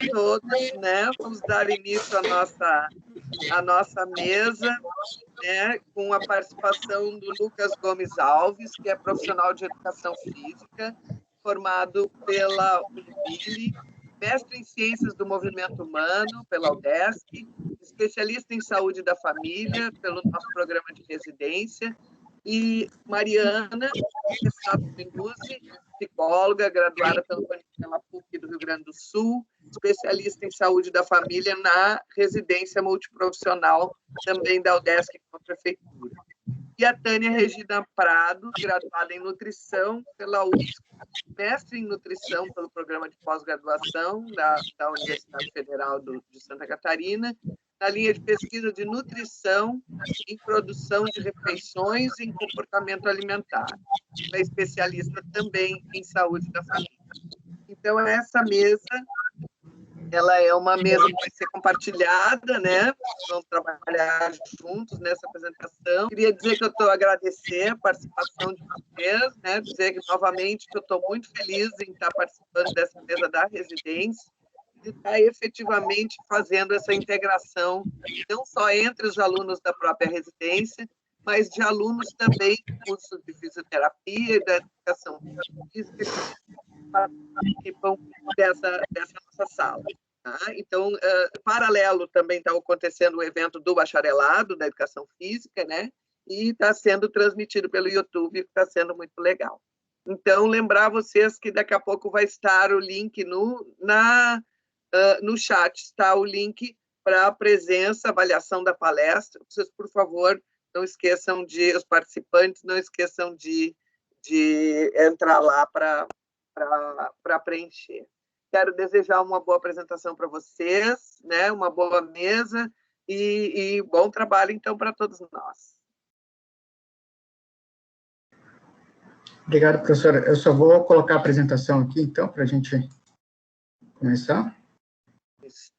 todos, né? Vamos dar início à nossa mesa, né? Com a participação do Lucas Gomes Alves, que é profissional de educação física, formado pela Univille, mestre em Ciências do Movimento Humano, pela UDESC, especialista em saúde da família, pelo nosso programa de residência, e Mariana Minuzzi, psicóloga, graduada pela PUC do Rio Grande do Sul, especialista em saúde da família na residência multiprofissional, também da UDESC com a Prefeitura. E a Tânia Regina Prado, graduada em nutrição pela UFSC, mestre em nutrição pelo programa de pós-graduação da Universidade Federal de Santa Catarina, na linha de pesquisa de nutrição em produção de refeições e em comportamento alimentar. É especialista também em saúde da família. Então, essa mesa, ela é uma mesa que vai ser compartilhada, né? Vamos trabalhar juntos nessa apresentação. Queria dizer que eu estou agradecer a participação de vocês, né? Dizer que, novamente, que eu estou muito feliz em estar participando dessa mesa da residência, de estar efetivamente fazendo essa integração, não só entre os alunos da própria residência, mas de alunos também de cursos de fisioterapia e da educação física que participam dessa nossa sala. Tá? Então, paralelo também está acontecendo o evento do bacharelado da educação física, né? E está sendo transmitido pelo YouTube, está sendo muito legal. Então, lembrar vocês que daqui a pouco vai estar o link no chat, está o link para a presença, avaliação da palestra. Vocês, por favor, não esqueçam os participantes não esqueçam de entrar lá para preencher. Quero desejar uma boa apresentação para vocês, né? Uma boa mesa e bom trabalho, então, para todos nós. Obrigado, professora. Eu só vou colocar a apresentação aqui, então, para a gente começar. Isso.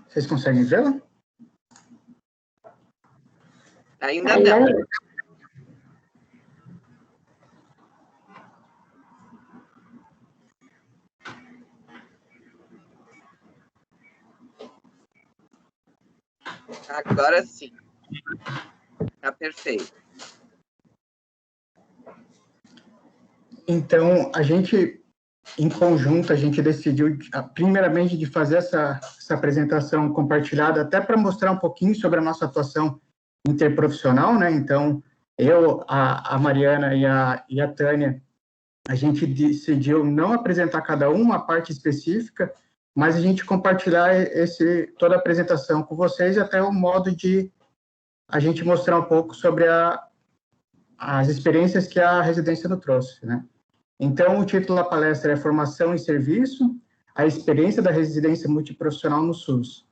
Vocês conseguem vê-la? Ainda não. Agora sim. Está perfeito. Então, em conjunto, a gente decidiu, primeiramente, de fazer essa apresentação compartilhada, até para mostrar um pouquinho sobre a nossa atuação interprofissional, né? Então, a Mariana e a Tânia, a gente decidiu não apresentar cada uma parte específica, mas a gente compartilhar toda a apresentação com vocês, até o modo de a gente mostrar um pouco sobre as experiências que a residência nos trouxe, né? Então, o título da palestra é Formação e Serviço, a experiência da residência multiprofissional no SUS.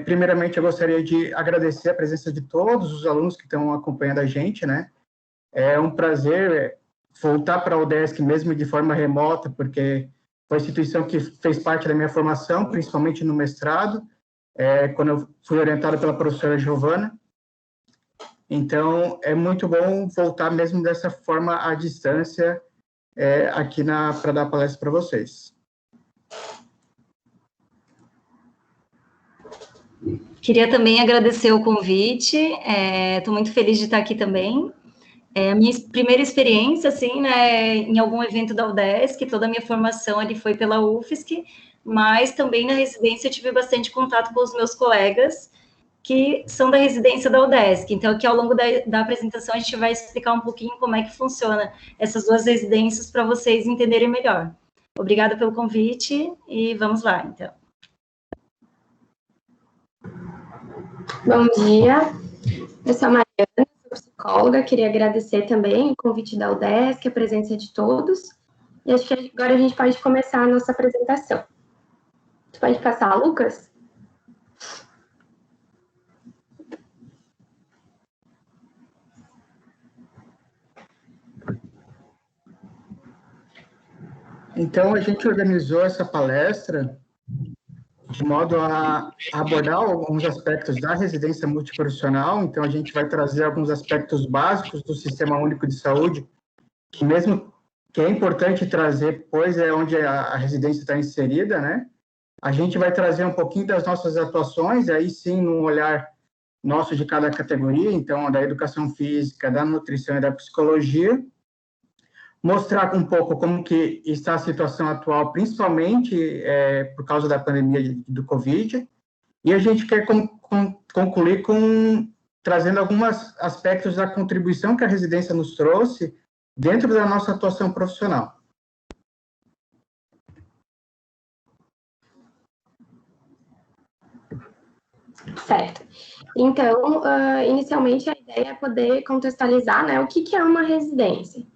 Primeiramente, eu gostaria de agradecer a presença de todos os alunos que estão acompanhando a gente, né? É um prazer voltar para a UDESC, mesmo de forma remota, porque foi a instituição que fez parte da minha formação, principalmente no mestrado, quando eu fui orientado pela professora Giovana. Então, é muito bom voltar mesmo dessa forma à distância, aqui para dar palestra para vocês. Queria também agradecer o convite, estou muito feliz de estar aqui também. A minha primeira experiência, assim, né, em algum evento da UDESC, toda a minha formação ali foi pela UFSC, mas também na residência eu tive bastante contato com os meus colegas, que são da residência da UDESC. Então, aqui ao longo da apresentação, a gente vai explicar um pouquinho como é que funciona essas duas residências para vocês entenderem melhor. Obrigada pelo convite e vamos lá, então. Bom dia, eu sou a Mariana, sou psicóloga, queria agradecer também o convite da UDESC, a presença de todos, e acho que agora a gente pode começar a nossa apresentação. Você pode passar, Lucas? Então, a gente organizou essa palestra de modo a abordar alguns aspectos da residência multiprofissional. Então, a gente vai trazer alguns aspectos básicos do Sistema Único de Saúde, que mesmo que é importante trazer, pois é onde a residência está inserida, né? A gente vai trazer um pouquinho das nossas atuações, aí sim, num olhar nosso de cada categoria, então, da educação física, da nutrição e da psicologia, mostrar um pouco como que está a situação atual, principalmente por causa da pandemia do Covid, e a gente quer concluir trazendo alguns aspectos da contribuição que a residência nos trouxe dentro da nossa atuação profissional. Certo. Então, inicialmente, a ideia é poder contextualizar, né, o que é uma residência.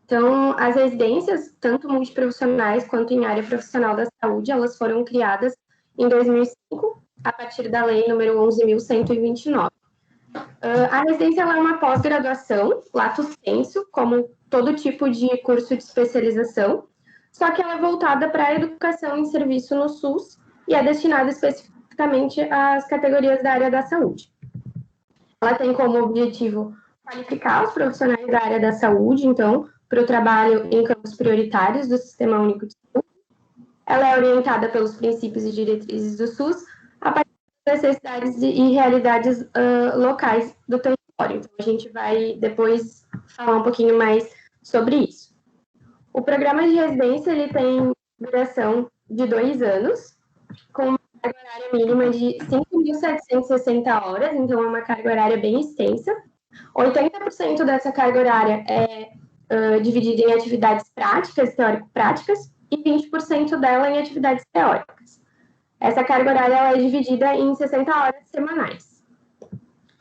Então, as residências, tanto multiprofissionais quanto em área profissional da saúde, elas foram criadas em 2005, a partir da lei número 11.129. A residência ela é uma pós-graduação, lato sensu, como todo tipo de curso de especialização, só que ela é voltada para a educação em serviço no SUS e é destinada especificamente às categorias da área da saúde. Ela tem como objetivo qualificar os profissionais da área da saúde, então, para o trabalho em campos prioritários do Sistema Único de Saúde. Ela é orientada pelos princípios e diretrizes do SUS a partir das necessidades e realidades locais do território. Então, a gente vai depois falar um pouquinho mais sobre isso. O programa de residência ele tem duração de 2 anos, com uma carga horária mínima de 5.760 horas, então é uma carga horária bem extensa. 80% dessa carga horária é dividida em atividades práticas, teórico-práticas, e 20% dela em atividades teóricas. Essa carga horária ela é dividida em 60 horas semanais.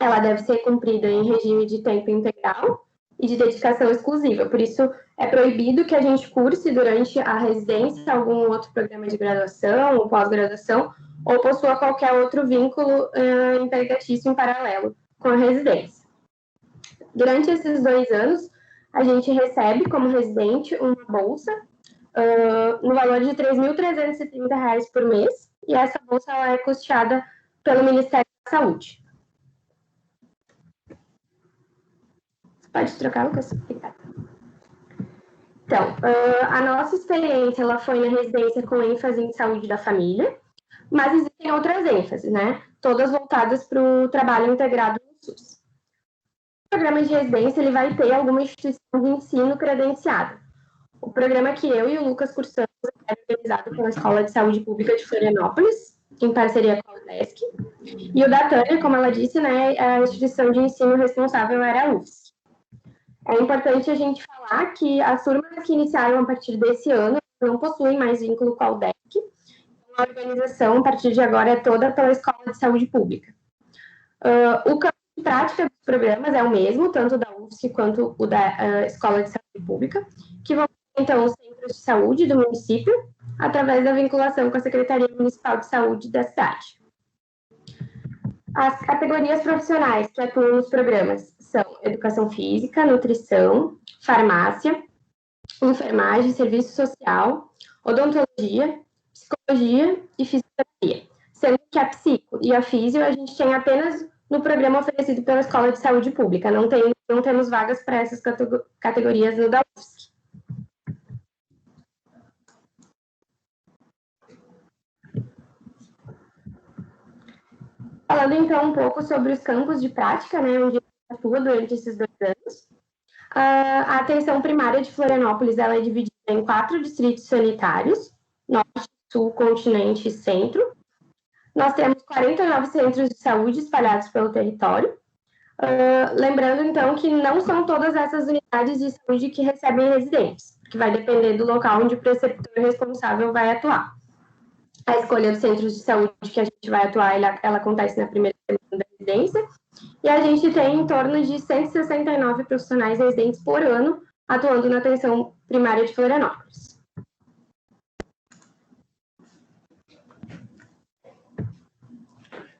Ela deve ser cumprida em regime de tempo integral e de dedicação exclusiva, por isso é proibido que a gente curse durante a residência algum outro programa de graduação ou pós-graduação, ou possua qualquer outro vínculo empregatício em paralelo com a residência. Durante esses 2 anos, a gente recebe como residente uma bolsa no valor de R$ 3.330 por mês, e essa bolsa ela é custeada pelo Ministério da Saúde. Pode trocar, Lucas? Obrigada. Então, a nossa experiência ela foi na residência com ênfase em saúde da família, mas existem outras ênfases, né? Todas voltadas para o trabalho integrado no SUS. O programa de residência ele vai ter alguma instituição de ensino credenciada. O programa que eu e o Lucas cursamos é organizado pela Escola de Saúde Pública de Florianópolis, em parceria com a UDESC. E o da Tânia, como ela disse, né, a instituição de ensino responsável era a UFSC. É importante a gente falar que as turmas que iniciaram a partir desse ano não possuem mais vínculo com a UDESC. A organização, a partir de agora, é toda pela Escola de Saúde Pública. O campo de prática dos programas é o mesmo, tanto da UFSC quanto o da Escola de Saúde Pública, que vão então os centros de saúde do município, através da vinculação com a Secretaria Municipal de Saúde da cidade. As categorias profissionais que atuam nos programas são educação física, nutrição, farmácia, enfermagem, serviço social, odontologia, psicologia e fisioterapia. Sendo que a psico e a físio a gente tem apenas no programa oferecido pela Escola de Saúde Pública. Não temos vagas para essas categorias no da UFSC. Falando então um pouco sobre os campos de prática, né, onde atua durante esses 2 anos. A atenção primária de Florianópolis ela é dividida em 4 distritos sanitários, Norte, Sul, Continente e Centro. Nós temos 49 centros de saúde espalhados pelo território. Lembrando, então, que não são todas essas unidades de saúde que recebem residentes, que vai depender do local onde o preceptor responsável vai atuar. A escolha dos centros de saúde que a gente vai atuar, ela acontece na primeira semana da residência, e a gente tem em torno de 169 profissionais residentes por ano atuando na atenção primária de Florianópolis.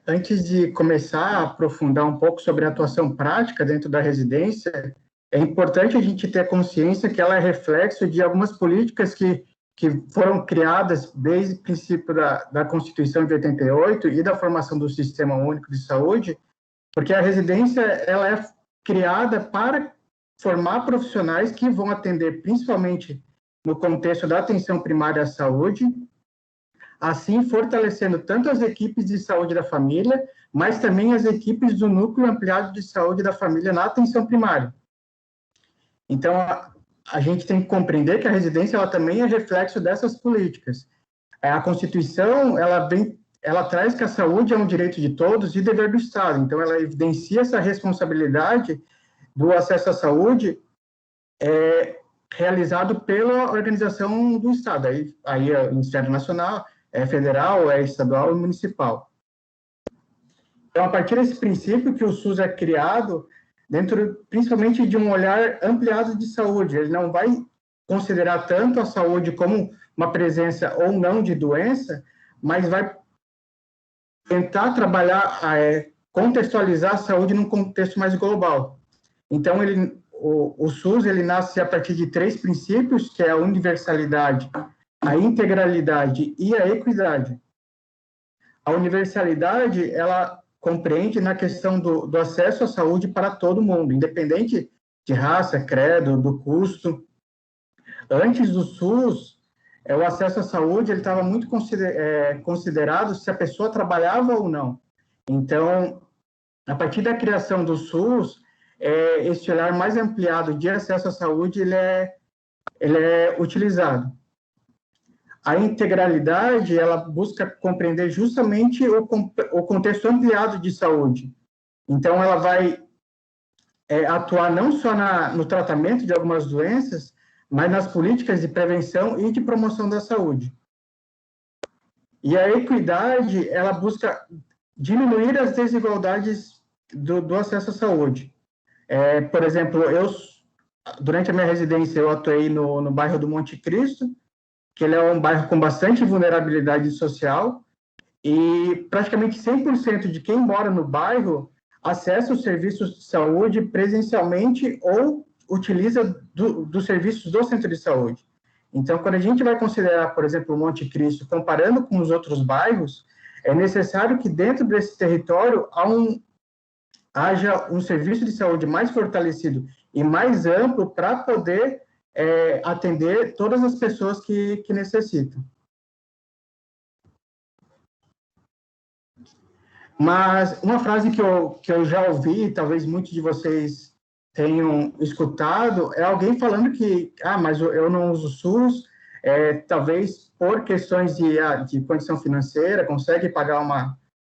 Antes de começar a aprofundar um pouco sobre a atuação prática dentro da residência, é importante a gente ter consciência que ela é reflexo de algumas políticas que que foram criadas desde o princípio da Constituição de 88 e da formação do Sistema Único de Saúde, porque a residência ela é criada para formar profissionais que vão atender principalmente no contexto da atenção primária à saúde, assim fortalecendo tanto as equipes de saúde da família, mas também as equipes do núcleo ampliado de saúde da família na atenção primária. Então, a gente tem que compreender que a residência ela também é reflexo dessas políticas. A Constituição ela traz que a saúde é um direito de todos e dever do Estado. Então, ela evidencia essa responsabilidade do acesso à saúde realizado pela organização do Estado. Aí é o Ministério Nacional, é federal, é estadual e municipal. Então, a partir desse princípio que o SUS é criado dentro, principalmente, de um olhar ampliado de saúde. Ele não vai considerar tanto a saúde como uma presença ou não de doença, mas vai tentar trabalhar, contextualizar a saúde num contexto mais global. Então, o SUS ele nasce a partir de 3 princípios, que é a universalidade, a integralidade e a equidade. A universalidade, ela compreende na questão do acesso à saúde para todo mundo, independente de raça, credo, do custo. Antes do SUS, o acesso à saúde ele estava muito considerado se a pessoa trabalhava ou não. Então, a partir da criação do SUS, esse olhar mais ampliado de acesso à saúde ele é utilizado. A integralidade, ela busca compreender justamente o contexto ampliado de saúde. Então, ela vai atuar não só no tratamento de algumas doenças, mas nas políticas de prevenção e de promoção da saúde. E a equidade, ela busca diminuir as desigualdades do acesso à saúde. Por exemplo, durante a minha residência, eu atuei no bairro do Monte Cristo, que ele é um bairro com bastante vulnerabilidade social, e praticamente 100% de quem mora no bairro acessa os serviços de saúde presencialmente ou utiliza dos serviços do centro de saúde. Então, quando a gente vai considerar, por exemplo, o Monte Cristo, comparando com os outros bairros, é necessário que dentro desse território haja um serviço de saúde mais fortalecido e mais amplo para poder atender todas as pessoas que necessitam. Mas uma frase que eu já ouvi, talvez muitos de vocês tenham escutado, é alguém falando que, mas eu não uso SUS, talvez por questões de condição financeira, consegue pagar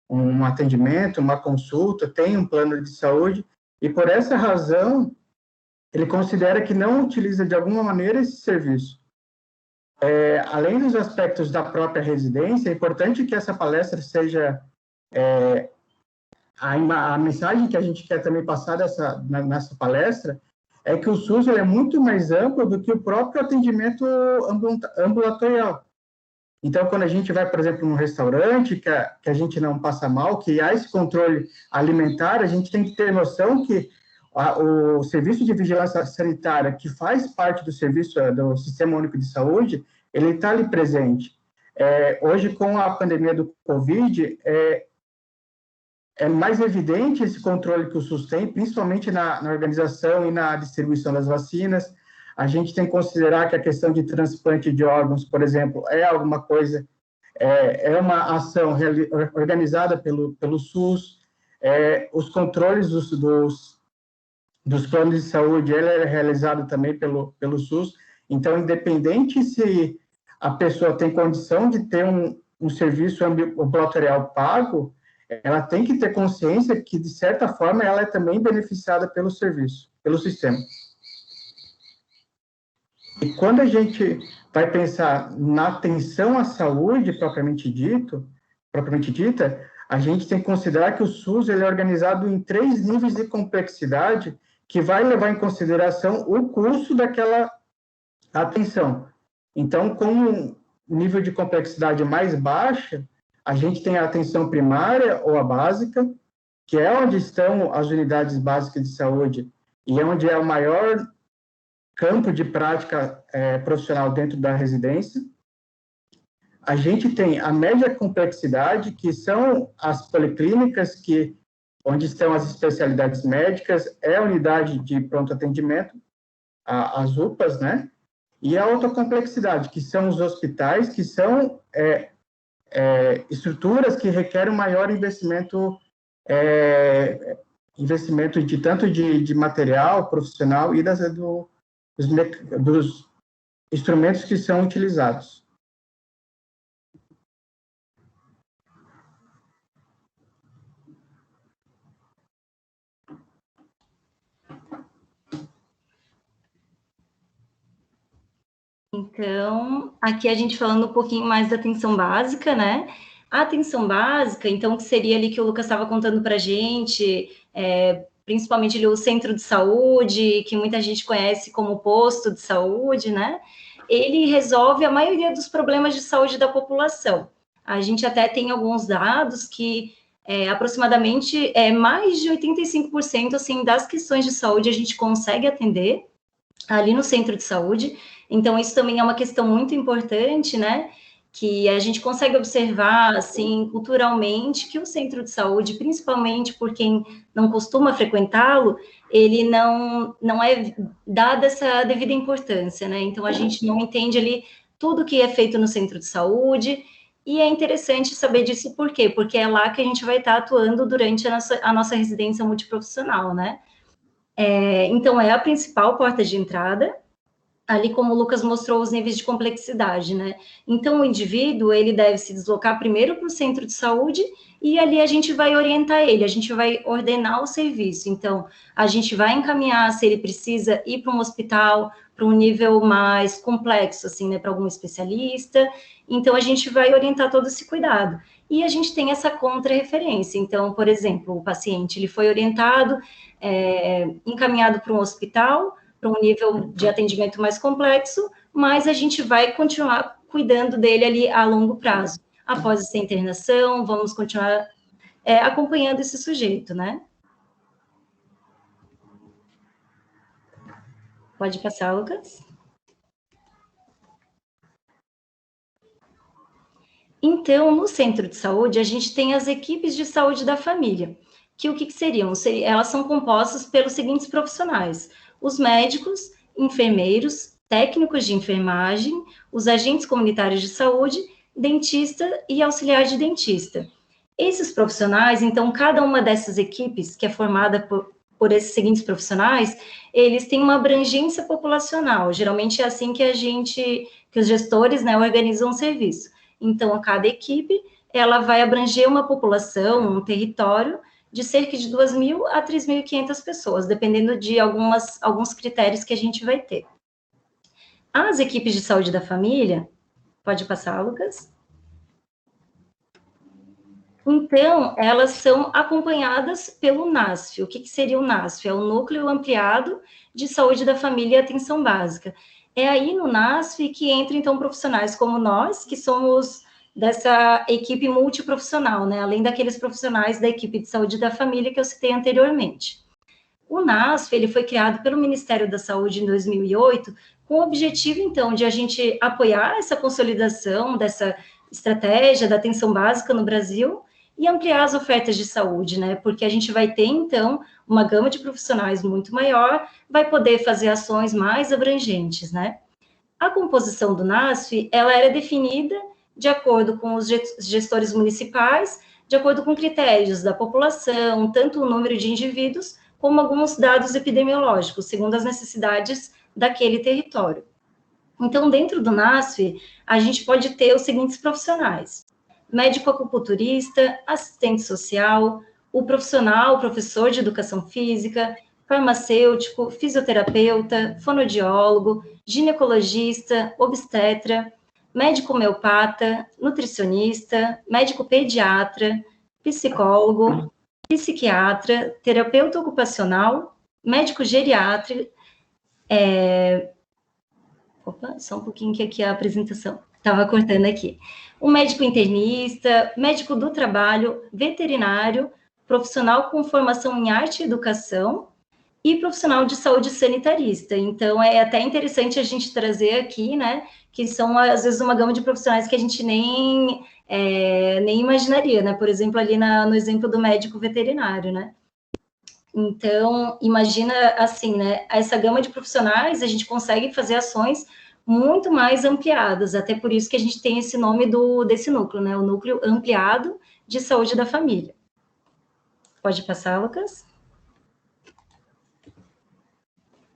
um atendimento, uma consulta, tem um plano de saúde, e por essa razão, ele considera que não utiliza de alguma maneira esse serviço. Além dos aspectos da própria residência, é importante que essa palestra seja... a mensagem que a gente quer também passar nessa palestra é que o SUS é muito mais amplo do que o próprio atendimento ambulatorial. Então, quando a gente vai, por exemplo, num restaurante, que a gente não passa mal, que há esse controle alimentar, a gente tem que ter noção que o serviço de vigilância sanitária, que faz parte do serviço do Sistema Único de Saúde, ele está ali presente. Hoje, com a pandemia do Covid, é mais evidente esse controle que o SUS tem, principalmente na organização e na distribuição das vacinas. A gente tem que considerar que a questão de transplante de órgãos, por exemplo, é alguma coisa, é uma ação organizada pelo SUS. Os controles dos planos de saúde, ele é realizado também pelo SUS. Então, independente se a pessoa tem condição de ter um serviço ambulatorial pago, ela tem que ter consciência que, de certa forma, ela é também beneficiada pelo serviço, pelo sistema. E quando a gente vai pensar na atenção à saúde propriamente dita, a gente tem que considerar que o SUS ele é organizado em 3 níveis de complexidade que vai levar em consideração o custo daquela atenção. Então, com um nível de complexidade mais baixa, a gente tem a atenção primária ou a básica, que é onde estão as unidades básicas de saúde e é onde é o maior campo de prática profissional dentro da residência. a gente tem a média complexidade, que são as policlínicas, onde estão as especialidades médicas, é a unidade de pronto atendimento, as UPAs, né? E a alta complexidade, que são os hospitais, que são estruturas que requerem um maior investimento, de tanto de material profissional e dos instrumentos que são utilizados. Então, aqui a gente falando um pouquinho mais da atenção básica, né? A atenção básica, então, que seria ali que o Lucas estava contando para a gente, principalmente ali o centro de saúde, que muita gente conhece como posto de saúde, né? Ele resolve a maioria dos problemas de saúde da população. A gente até tem alguns dados que aproximadamente mais de 85% assim, das questões de saúde a gente consegue atender ali no centro de saúde. Então, isso também é uma questão muito importante, né? Que a gente consegue observar, assim, culturalmente, que o centro de saúde, principalmente por quem não costuma frequentá-lo, ele não é dada essa devida importância, né? Então, a gente não entende ali tudo que é feito no centro de saúde, e é interessante saber disso por quê? Porque é lá que a gente vai estar atuando durante a nossa residência multiprofissional, né? Então, é a principal porta de entrada, ali como o Lucas mostrou os níveis de complexidade, né? Então, o indivíduo, ele deve se deslocar primeiro para o centro de saúde e ali a gente vai orientar ele, a gente vai ordenar o serviço. Então, a gente vai encaminhar se ele precisa ir para um hospital, para um nível mais complexo, assim, né, para algum especialista. Então, a gente vai orientar todo esse cuidado. E a gente tem essa contra-referência. Então, por exemplo, o paciente, ele foi orientado, encaminhado para um hospital, para um nível de atendimento mais complexo, mas a gente vai continuar cuidando dele ali a longo prazo. Após essa internação, vamos continuar acompanhando esse sujeito, né? Pode passar, Lucas. Então, no centro de saúde, a gente tem as equipes de saúde da família, que o que seriam? Elas são compostas pelos seguintes profissionais: os médicos, enfermeiros, técnicos de enfermagem, os agentes comunitários de saúde, dentista e auxiliar de dentista. Esses profissionais, então, cada uma dessas equipes, que é formada por esses seguintes profissionais, eles têm uma abrangência populacional. Geralmente é assim que os gestores, né, organizam o serviço. Então, a cada equipe, ela vai abranger uma população, um território, de cerca de 2.000 a 3.500 pessoas, dependendo de alguns critérios que a gente vai ter. As equipes de saúde da família, pode passar, Lucas? Então, elas são acompanhadas pelo NASF. O que seria o NASF? É o Núcleo Ampliado de Saúde da Família e Atenção Básica. É aí no NASF que entram, então, profissionais como nós, que somos dessa equipe multiprofissional, né? Além daqueles profissionais da equipe de saúde da família que eu citei anteriormente. O NASF, ele foi criado pelo Ministério da Saúde em 2008, com o objetivo, então, de a gente apoiar essa consolidação dessa estratégia da atenção básica no Brasil e ampliar as ofertas de saúde, né? Porque a gente vai ter, então, uma gama de profissionais muito maior, vai poder fazer ações mais abrangentes, né? A composição do NASF, ela era definida de acordo com os gestores municipais, de acordo com critérios da população, tanto o número de indivíduos, como alguns dados epidemiológicos, segundo as necessidades daquele território. Então, dentro do NASF, a gente pode ter os seguintes profissionais: médico acupunturista, assistente social, o professor de educação física, farmacêutico, fisioterapeuta, fonoaudiólogo, ginecologista, obstetra, médico homeopata, nutricionista, médico pediatra, psicólogo, psiquiatra, terapeuta ocupacional, médico geriatra, Opa, só um pouquinho que aqui a apresentação estava cortando aqui. Um médico internista, médico do trabalho, veterinário, profissional com formação em arte e educação e profissional de saúde sanitarista. Então, é até interessante a gente trazer aqui, né, que são, às vezes, uma gama de profissionais que a gente nem imaginaria, né? Por exemplo, ali no exemplo do médico veterinário, né? Então, imagina assim, né? Essa gama de profissionais, a gente consegue fazer ações muito mais ampliadas, até por isso que a gente tem esse nome desse núcleo, né? O Núcleo Ampliado de Saúde da Família. Pode passar, Lucas?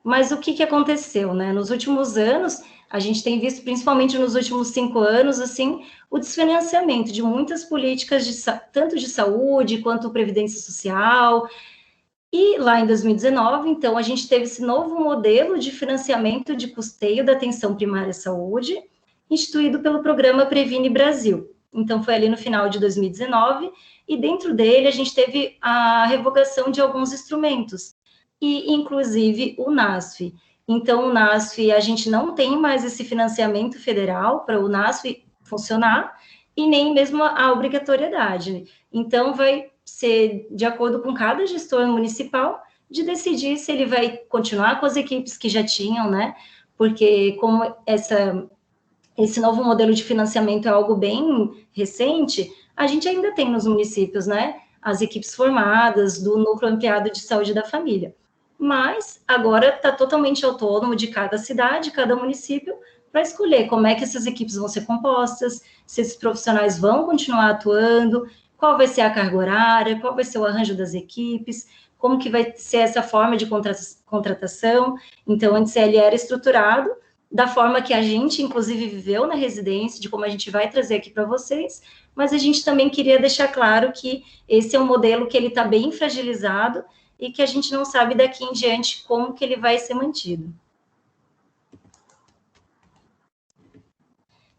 Mas o que aconteceu, né? Nos últimos anos, a gente tem visto, principalmente nos últimos 5 anos, assim, o desfinanciamento de muitas políticas, tanto de saúde quanto previdência social. E lá em 2019, então, a gente teve esse novo modelo de financiamento de custeio da atenção primária à saúde, instituído pelo programa Previne Brasil. Então, foi ali no final de 2019, e dentro dele a gente teve a revogação de alguns instrumentos, e inclusive o NASF. Então, o NASF, a gente não tem mais esse financiamento federal para o NASF funcionar, e nem mesmo a obrigatoriedade. Então, vai ser de acordo com cada gestor municipal de decidir se ele vai continuar com as equipes que já tinham, né? Porque como esse novo modelo de financiamento é algo bem recente, a gente ainda tem nos municípios, né? As equipes formadas do Núcleo Ampliado de Saúde da Família. Mas agora está totalmente autônomo de cada cidade, cada município, para escolher como é que essas equipes vão ser compostas, se esses profissionais vão continuar atuando, qual vai ser a carga horária, qual vai ser o arranjo das equipes, como que vai ser essa forma de contratação. Então, antes ele era estruturado da forma que a gente, inclusive, viveu na residência, de como a gente vai trazer aqui para vocês, mas a gente também queria deixar claro que esse é um modelo que ele está bem fragilizado e que a gente não sabe daqui em diante como que ele vai ser mantido.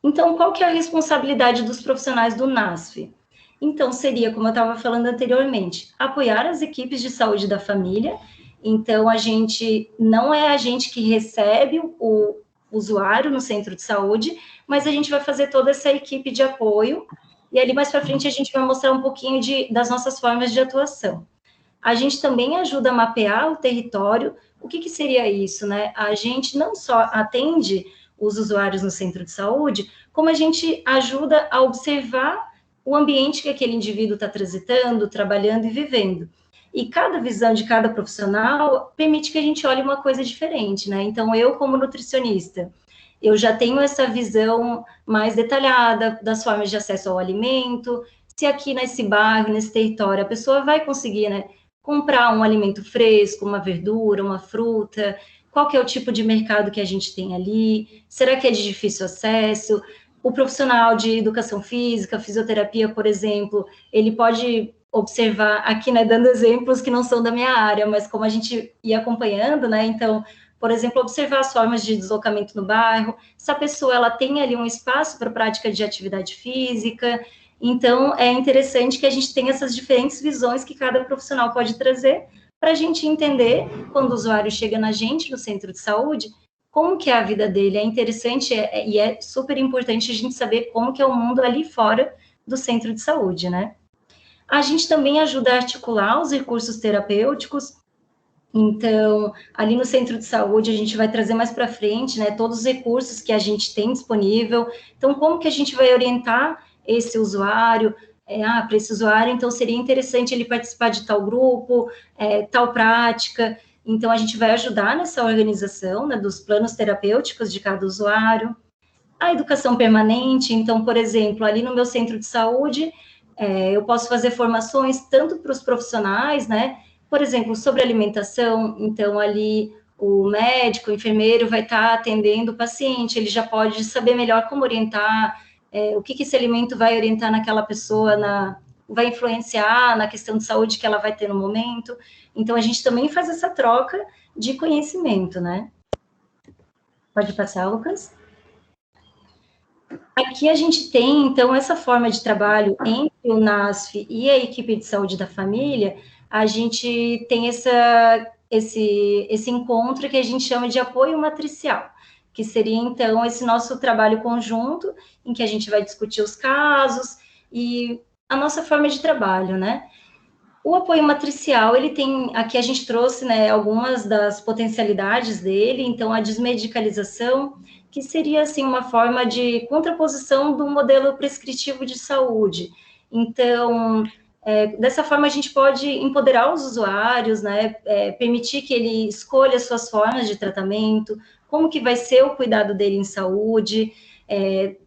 Então, qual que é a responsabilidade dos profissionais do NASF? Então, seria, como eu estava falando anteriormente, apoiar as equipes de saúde da família. Então, a gente não é a gente que recebe o usuário no centro de saúde, mas a gente vai fazer toda essa equipe de apoio, e ali mais para frente a gente vai mostrar um pouquinho das nossas formas de atuação. A gente também ajuda a mapear o território. O que seria isso, né? A gente não só atende os usuários no centro de saúde, como a gente ajuda a observar o ambiente que aquele indivíduo está transitando, trabalhando e vivendo. E cada visão de cada profissional permite que a gente olhe uma coisa diferente, né? Então, eu, como nutricionista, eu já tenho essa visão mais detalhada das formas de acesso ao alimento, se aqui nesse bairro, nesse território, a pessoa vai conseguir, né, comprar um alimento fresco, uma verdura, uma fruta, qual que é o tipo de mercado que a gente tem ali, será que é de difícil acesso? O profissional de educação física, fisioterapia, por exemplo, ele pode observar, aqui, né, dando exemplos que não são da minha área, mas como a gente ia acompanhando, né, então, por exemplo, observar as formas de deslocamento no bairro, se a pessoa, ela tem ali um espaço para prática de atividade física. Então, é interessante que a gente tenha essas diferentes visões que cada profissional pode trazer para a gente entender, quando o usuário chega na gente, no centro de saúde, como que é a vida dele. É interessante e é super importante a gente saber como que é o mundo ali fora do centro de saúde, né? A gente também ajuda a articular os recursos terapêuticos. Então, ali no centro de saúde, a gente vai trazer mais para frente, né, todos os recursos que a gente tem disponível. Então, como que a gente vai orientar esse usuário? Para esse usuário, então, seria interessante ele participar de tal grupo, tal prática. Então, a gente vai ajudar nessa organização, né, dos planos terapêuticos de cada usuário. A educação permanente, então, por exemplo, ali no meu centro de saúde, eu posso fazer formações tanto para os profissionais, né, por exemplo, sobre alimentação. Então, ali o médico, o enfermeiro vai estar atendendo o paciente, ele já pode saber melhor como orientar, o que esse alimento vai orientar naquela pessoa, vai influenciar na questão de saúde que ela vai ter no momento. Então, a gente também faz essa troca de conhecimento, né? Pode passar, Lucas? Aqui a gente tem, então, essa forma de trabalho entre o NASF e a equipe de saúde da família. A gente tem esse encontro que a gente chama de apoio matricial, que seria, então, esse nosso trabalho conjunto, em que a gente vai discutir os casos e a nossa forma de trabalho, né? O apoio matricial, ele tem, aqui a gente trouxe, né, algumas das potencialidades dele, então a desmedicalização, que seria, assim, uma forma de contraposição do modelo prescritivo de saúde. Então, dessa forma a gente pode empoderar os usuários, né, permitir que ele escolha suas formas de tratamento, como que vai ser o cuidado dele em saúde,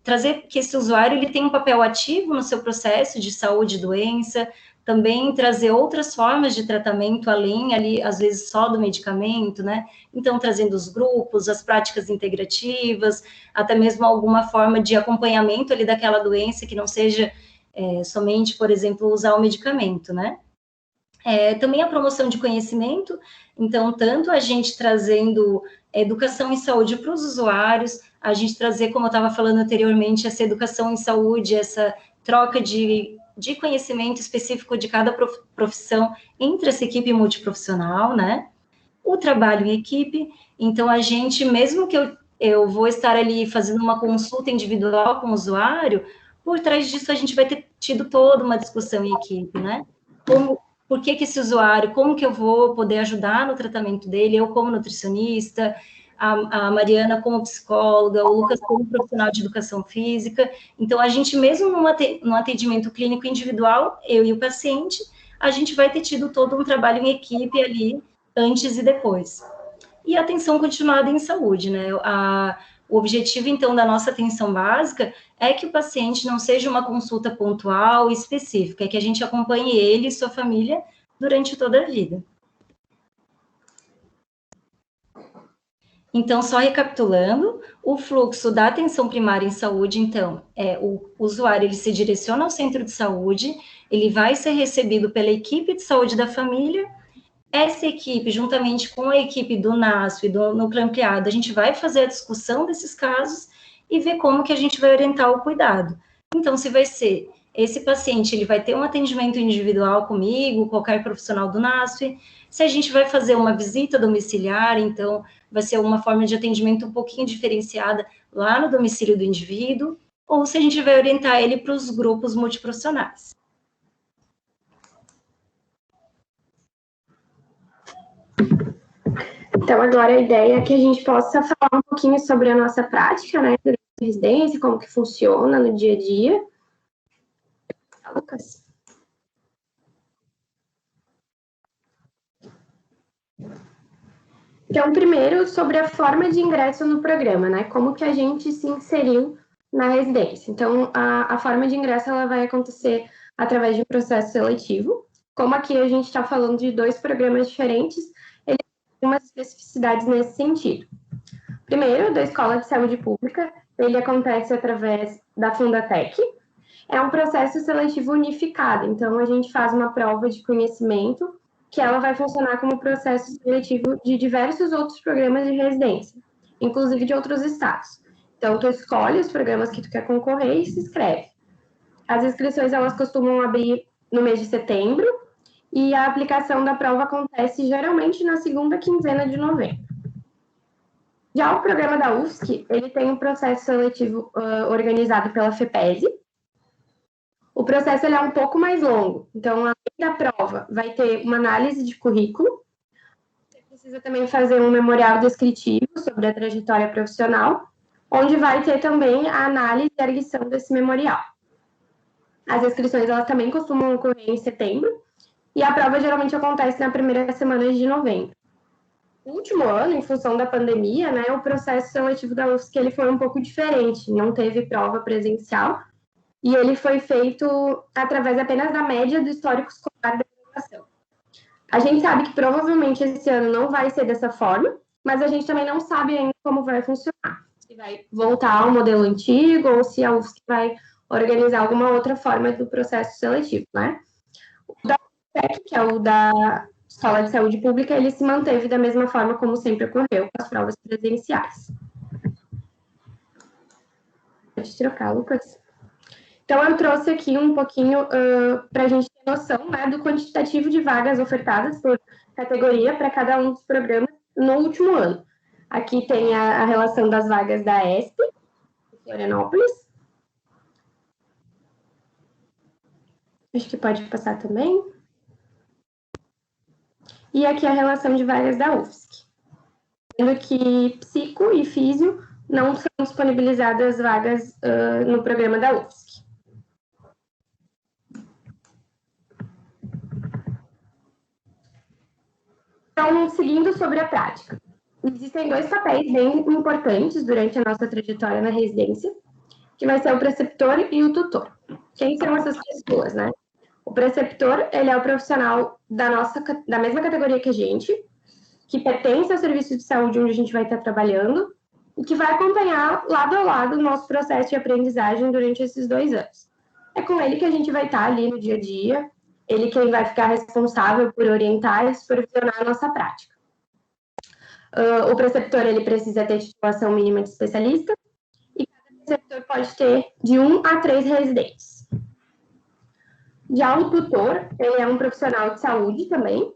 trazer que esse usuário ele tenha um papel ativo no seu processo de saúde e doença, também trazer outras formas de tratamento além, ali, às vezes, só do medicamento, né? Então, trazendo os grupos, as práticas integrativas, até mesmo alguma forma de acompanhamento ali daquela doença que não seja somente, por exemplo, usar o medicamento, né? Também a promoção de conhecimento, então, tanto a gente trazendo educação em saúde para os usuários, a gente trazer, como eu estava falando anteriormente, essa educação em saúde, essa troca de conhecimento específico de cada profissão entre essa equipe multiprofissional, né? O trabalho em equipe, então a gente, mesmo que eu vou estar ali fazendo uma consulta individual com o usuário, por trás disso a gente vai ter tido toda uma discussão em equipe, né? Por que esse usuário, como que eu vou poder ajudar no tratamento dele, eu como nutricionista, a Mariana como psicóloga, o Lucas como profissional de educação física. Então, a gente mesmo num atendimento clínico individual, eu e o paciente, a gente vai ter tido todo um trabalho em equipe ali, antes e depois. E a atenção continuada em saúde, né? O objetivo, então, da nossa atenção básica é que o paciente não seja uma consulta pontual e específica, é que a gente acompanhe ele e sua família durante toda a vida. Então, só recapitulando, o fluxo da atenção primária em saúde, então, o usuário, ele se direciona ao centro de saúde, ele vai ser recebido pela equipe de saúde da família. Essa equipe, juntamente com a equipe do NASF e do núcleo ampliado, a gente vai fazer a discussão desses casos e ver como que a gente vai orientar o cuidado. Então, se vai ser esse paciente, ele vai ter um atendimento individual comigo, qualquer profissional do NASF, se a gente vai fazer uma visita domiciliar, então, vai ser uma forma de atendimento um pouquinho diferenciada lá no domicílio do indivíduo, ou se a gente vai orientar ele para os grupos multiprofissionais. Então, agora a ideia é que a gente possa falar um pouquinho sobre a nossa prática, né, durante a residência, como que funciona no dia a dia. Lucas? Então, primeiro, sobre a forma de ingresso no programa, né, como que a gente se inseriu na residência. Então, a forma de ingresso, ela vai acontecer através de um processo seletivo. Como aqui a gente está falando de 2 programas diferentes, ele tem umas especificidades nesse sentido. Primeiro, da Escola de Saúde Pública, ele acontece através da Fundatec. É um processo seletivo unificado, então a gente faz uma prova de conhecimento que ela vai funcionar como processo seletivo de diversos outros programas de residência, inclusive de outros estados. Então, tu escolhe os programas que tu quer concorrer e se inscreve. As inscrições, elas costumam abrir no mês de setembro, e a aplicação da prova acontece geralmente na segunda quinzena de novembro. Já o programa da UFSC, ele tem um processo seletivo organizado pela FEPESE. O processo ele é um pouco mais longo, então, além da prova, vai ter uma análise de currículo. Você precisa também fazer um memorial descritivo sobre a trajetória profissional, onde vai ter também a análise e a arguição desse memorial. As inscrições, elas também costumam ocorrer em setembro, e a prova geralmente acontece na primeira semana de novembro. No último ano, em função da pandemia, né, o processo seletivo da UFSC ele foi um pouco diferente, não teve prova presencial, e ele foi feito através apenas da média do histórico escolar da educação. A gente sabe que provavelmente esse ano não vai ser dessa forma, mas a gente também não sabe ainda como vai funcionar. Se vai voltar ao modelo antigo ou se a UFSC vai organizar alguma outra forma do processo seletivo, né? O da UFSC, que é o da Escola de Saúde Pública, ele se manteve da mesma forma como sempre ocorreu com as provas presenciais. Pode trocar, Lucas. Então, eu trouxe aqui um pouquinho para a gente ter noção, né, do quantitativo de vagas ofertadas por categoria para cada um dos programas no último ano. Aqui tem a relação das vagas da ESP, Florianópolis. Acho que pode passar também. e aqui a relação de vagas da UFSC. Sendo que psico e físio não são disponibilizadas vagas no programa da UFSC. Então, seguindo sobre a prática. Existem 2 papéis bem importantes durante a nossa trajetória na residência, que vai ser o preceptor e o tutor. Quem são essas pessoas, né? O preceptor, ele é o profissional da mesma categoria que a gente, que pertence ao serviço de saúde onde a gente vai estar trabalhando e que vai acompanhar lado a lado o nosso processo de aprendizagem durante esses 2 anos. É com ele que a gente vai estar ali no dia a dia, ele quem vai ficar responsável por orientar e supervisionar a nossa prática. O preceptor, ele precisa ter titulação mínima de especialista e cada preceptor pode ter de 1 a 3 residentes. Já o tutor, ele é um profissional de saúde também,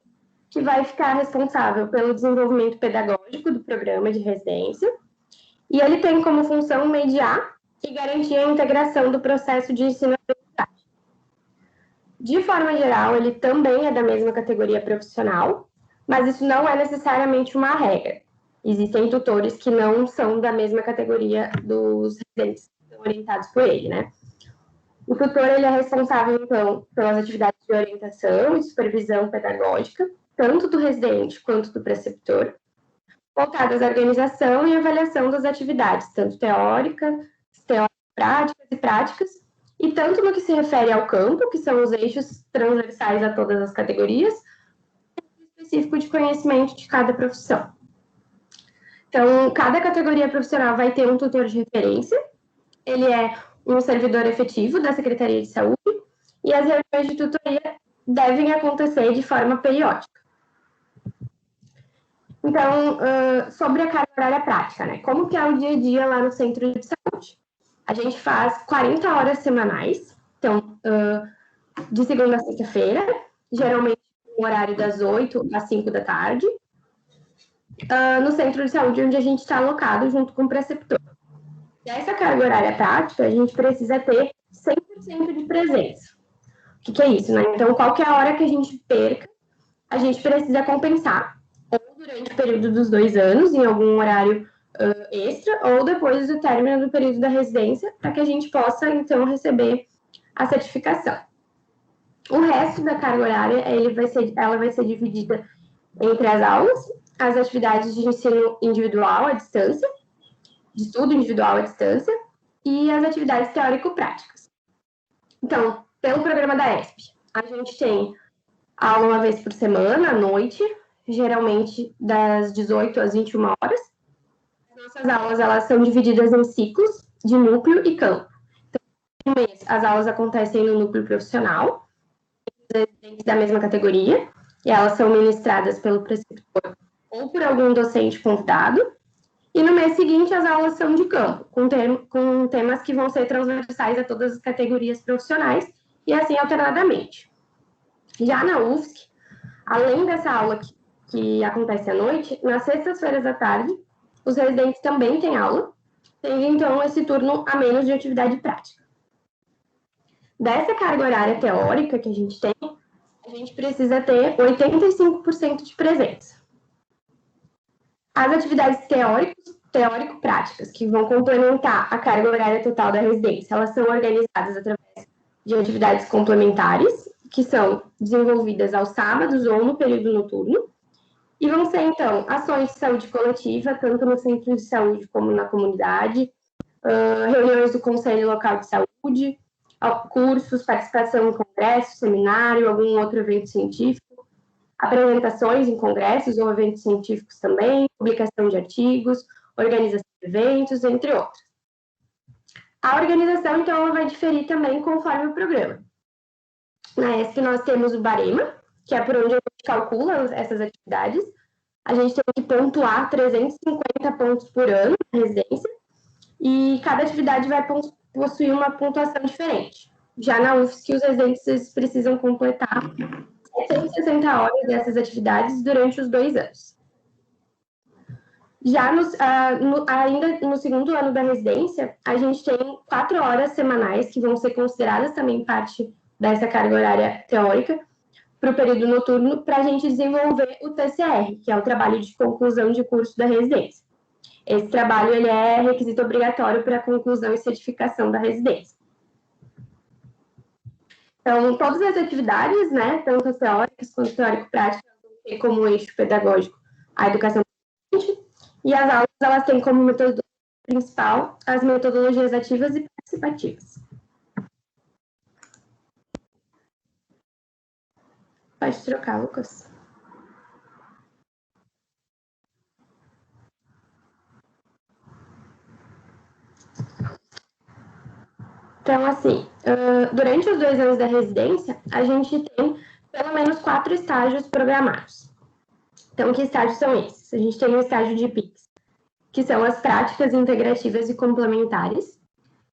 que vai ficar responsável pelo desenvolvimento pedagógico do programa de residência, e ele tem como função mediar e garantir a integração do processo de ensino-aprendizagem. De forma geral, ele também é da mesma categoria profissional, mas isso não é necessariamente uma regra. Existem tutores que não são da mesma categoria dos residentes que são orientados por ele, né? O tutor, ele é responsável, então, pelas atividades de orientação e supervisão pedagógica, tanto do residente quanto do preceptor, voltadas à organização e avaliação das atividades, tanto teóricas, práticas, e tanto no que se refere ao campo, que são os eixos transversais a todas as categorias, específico de conhecimento de cada profissão. Então, cada categoria profissional vai ter um tutor de referência, ele é um servidor efetivo da Secretaria de Saúde, e as reuniões de tutoria devem acontecer de forma periódica. Então, sobre a carga horária prática, né? Como que é o dia a dia lá no centro de saúde? A gente faz 40 horas semanais, então, de segunda a sexta-feira, geralmente no horário das 8 às 5 da tarde, no centro de saúde onde a gente está alocado junto com o preceptor. Dessa carga horária prática, a gente precisa ter 100% de presença. O que é isso, né? Então, qualquer hora que a gente perca, a gente precisa compensar, ou durante o período dos 2 anos, em algum horário extra, ou depois do término do período da residência, para que a gente possa, então, receber a certificação. O resto da carga horária, ela vai ser dividida entre as aulas, as atividades de ensino individual à distância, de estudo individual à distância, e as atividades teórico-práticas. Então, pelo programa da ESP, a gente tem aula uma vez por semana, à noite, geralmente das 18 às 21 horas. As nossas aulas, elas são divididas em ciclos de núcleo e campo. Então, no mês, as aulas acontecem no núcleo profissional, dentro da mesma categoria, e elas são ministradas pelo preceptor ou por algum docente convidado. E no mês seguinte, as aulas são de campo, com temas que vão ser transversais a todas as categorias profissionais, e assim alternadamente. Já na UFSC, além dessa aula que acontece à noite, nas sextas-feiras à tarde, os residentes também têm aula, tendo então esse turno a menos de atividade prática. Dessa carga horária teórica que a gente tem, a gente precisa ter 85% de presença. As atividades teórico-práticas, que vão complementar a carga horária total da residência, elas são organizadas através de atividades complementares, que são desenvolvidas aos sábados ou no período noturno, e vão ser, então, ações de saúde coletiva, tanto no centro de saúde como na comunidade, reuniões do Conselho Local de Saúde, cursos, participação em congresso, seminário, algum outro evento científico, apresentações em congressos ou eventos científicos também, publicação de artigos, organização de eventos, entre outros. A organização, então, ela vai diferir também conforme o programa. Na ESP, nós temos o barema, que é por onde a gente calcula essas atividades. A gente tem que pontuar 350 pontos por ano na residência, e cada atividade vai possuir uma pontuação diferente. Já na UFSC, os residentes precisam completar 160 horas dessas atividades durante os 2 anos. Já ainda no segundo ano da residência, a gente tem 4 horas semanais que vão ser consideradas também parte dessa carga horária teórica para o período noturno para a gente desenvolver o TCR, que é o trabalho de conclusão de curso da residência. Esse trabalho ele é requisito obrigatório para a conclusão e certificação da residência. Então, todas as atividades, né, tanto as teóricas quanto teórico-práticas, têm como eixo pedagógico a educação e as aulas elas têm como metodologia principal as metodologias ativas e participativas. Pode trocar, Lucas. Então, assim, durante os 2 anos da residência, a gente tem pelo menos 4 estágios programados. Então, que estágios são esses? A gente tem o estágio de PIX, que são as práticas integrativas e complementares.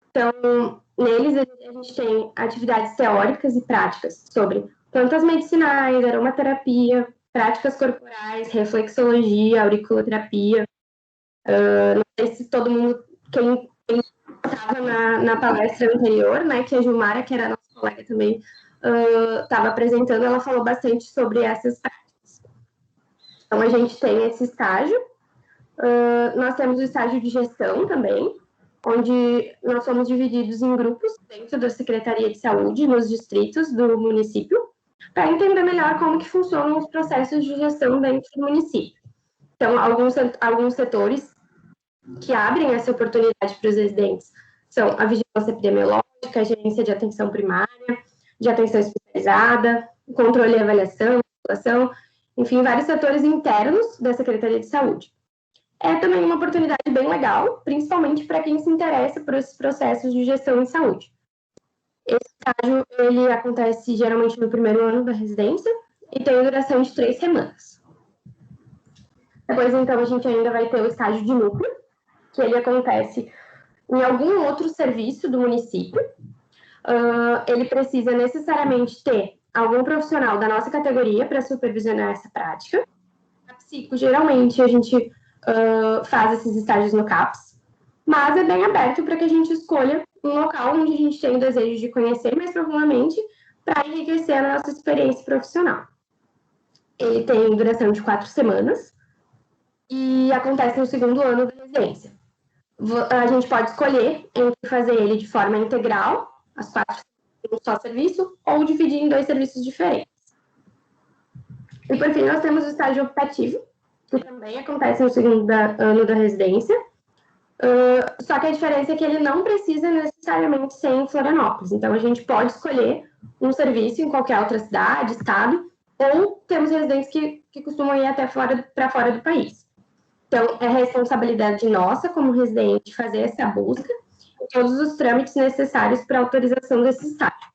Então, neles a gente tem atividades teóricas e práticas sobre plantas medicinais, aromaterapia, práticas corporais, reflexologia, auriculoterapia. Não sei se todo mundo, quem estava na palestra anterior, né, que a Gilmara, que era nossa colega também, estava apresentando, ela falou bastante sobre essas práticas. Então, a gente tem esse estágio. Nós temos o estágio de gestão também, onde nós somos divididos em grupos dentro da Secretaria de Saúde, nos distritos do município, para entender melhor como que funcionam os processos de gestão dentro do município. Então, alguns setores que abrem essa oportunidade para os residentes são a vigilância epidemiológica, a gerência de atenção primária, de atenção especializada, controle e avaliação, enfim, vários setores internos da Secretaria de Saúde. É também uma oportunidade bem legal, principalmente para quem se interessa por esses processos de gestão em saúde. Esse estágio, ele acontece geralmente no primeiro ano da residência e tem duração de 3 semanas. Depois, então, a gente ainda vai ter o estágio de núcleo, que ele acontece em algum outro serviço do município. Ele precisa necessariamente ter algum profissional da nossa categoria para supervisionar essa prática. A psico, geralmente, a gente faz esses estágios no CAPS, mas é bem aberto para que a gente escolha um local onde a gente tem o desejo de conhecer mais profundamente para enriquecer a nossa experiência profissional. Ele tem duração de 4 semanas e acontece no segundo ano da residência. A gente pode escolher entre fazer ele de forma integral, as 4 em um só serviço, ou dividir em 2 serviços diferentes. E, por fim, nós temos o estágio optativo, que também acontece no segundo ano da residência, só que a diferença é que ele não precisa necessariamente ser em Florianópolis. Então, a gente pode escolher um serviço em qualquer outra cidade, estado, ou temos residentes que costumam ir até para fora do país. Então, é responsabilidade nossa, como residente, fazer essa busca e todos os trâmites necessários para a autorização desse estágio.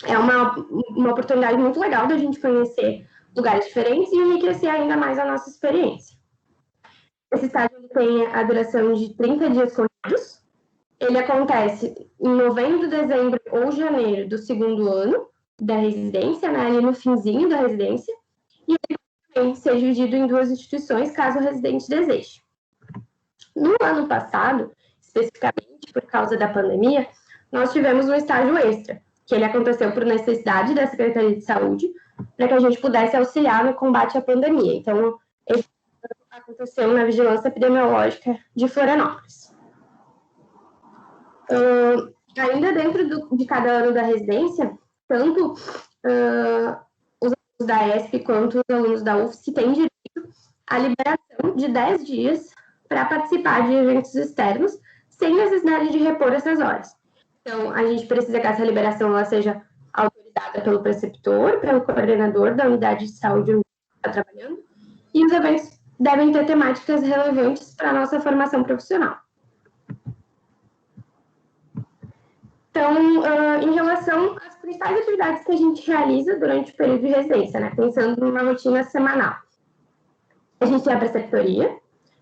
É uma oportunidade muito legal da gente conhecer lugares diferentes e enriquecer ainda mais a nossa experiência. Esse estágio tem a duração de 30 dias corridos. Ele acontece em novembro, dezembro ou janeiro do segundo ano da residência, né, ali no finzinho da residência, e ele também ser dividido em 2 instituições, caso o residente deseje. No ano passado, especificamente por causa da pandemia, nós tivemos um estágio extra, que ele aconteceu por necessidade da Secretaria de Saúde, para que a gente pudesse auxiliar no combate à pandemia. Então, ele aconteceu na Vigilância Epidemiológica de Florianópolis. Ainda dentro de cada ano da residência, tanto os alunos da ESP quanto os alunos da UFSC têm direito à liberação de 10 dias para participar de eventos externos, sem necessidade de repor essas horas. Então, a gente precisa que essa liberação ela seja autorizada pelo preceptor, pelo coordenador da unidade de saúde onde está trabalhando, e os eventos devem ter temáticas relevantes para a nossa formação profissional. Então, em relação às principais atividades que a gente realiza durante o período de residência, né, pensando numa rotina semanal, a gente tem a preceptoria,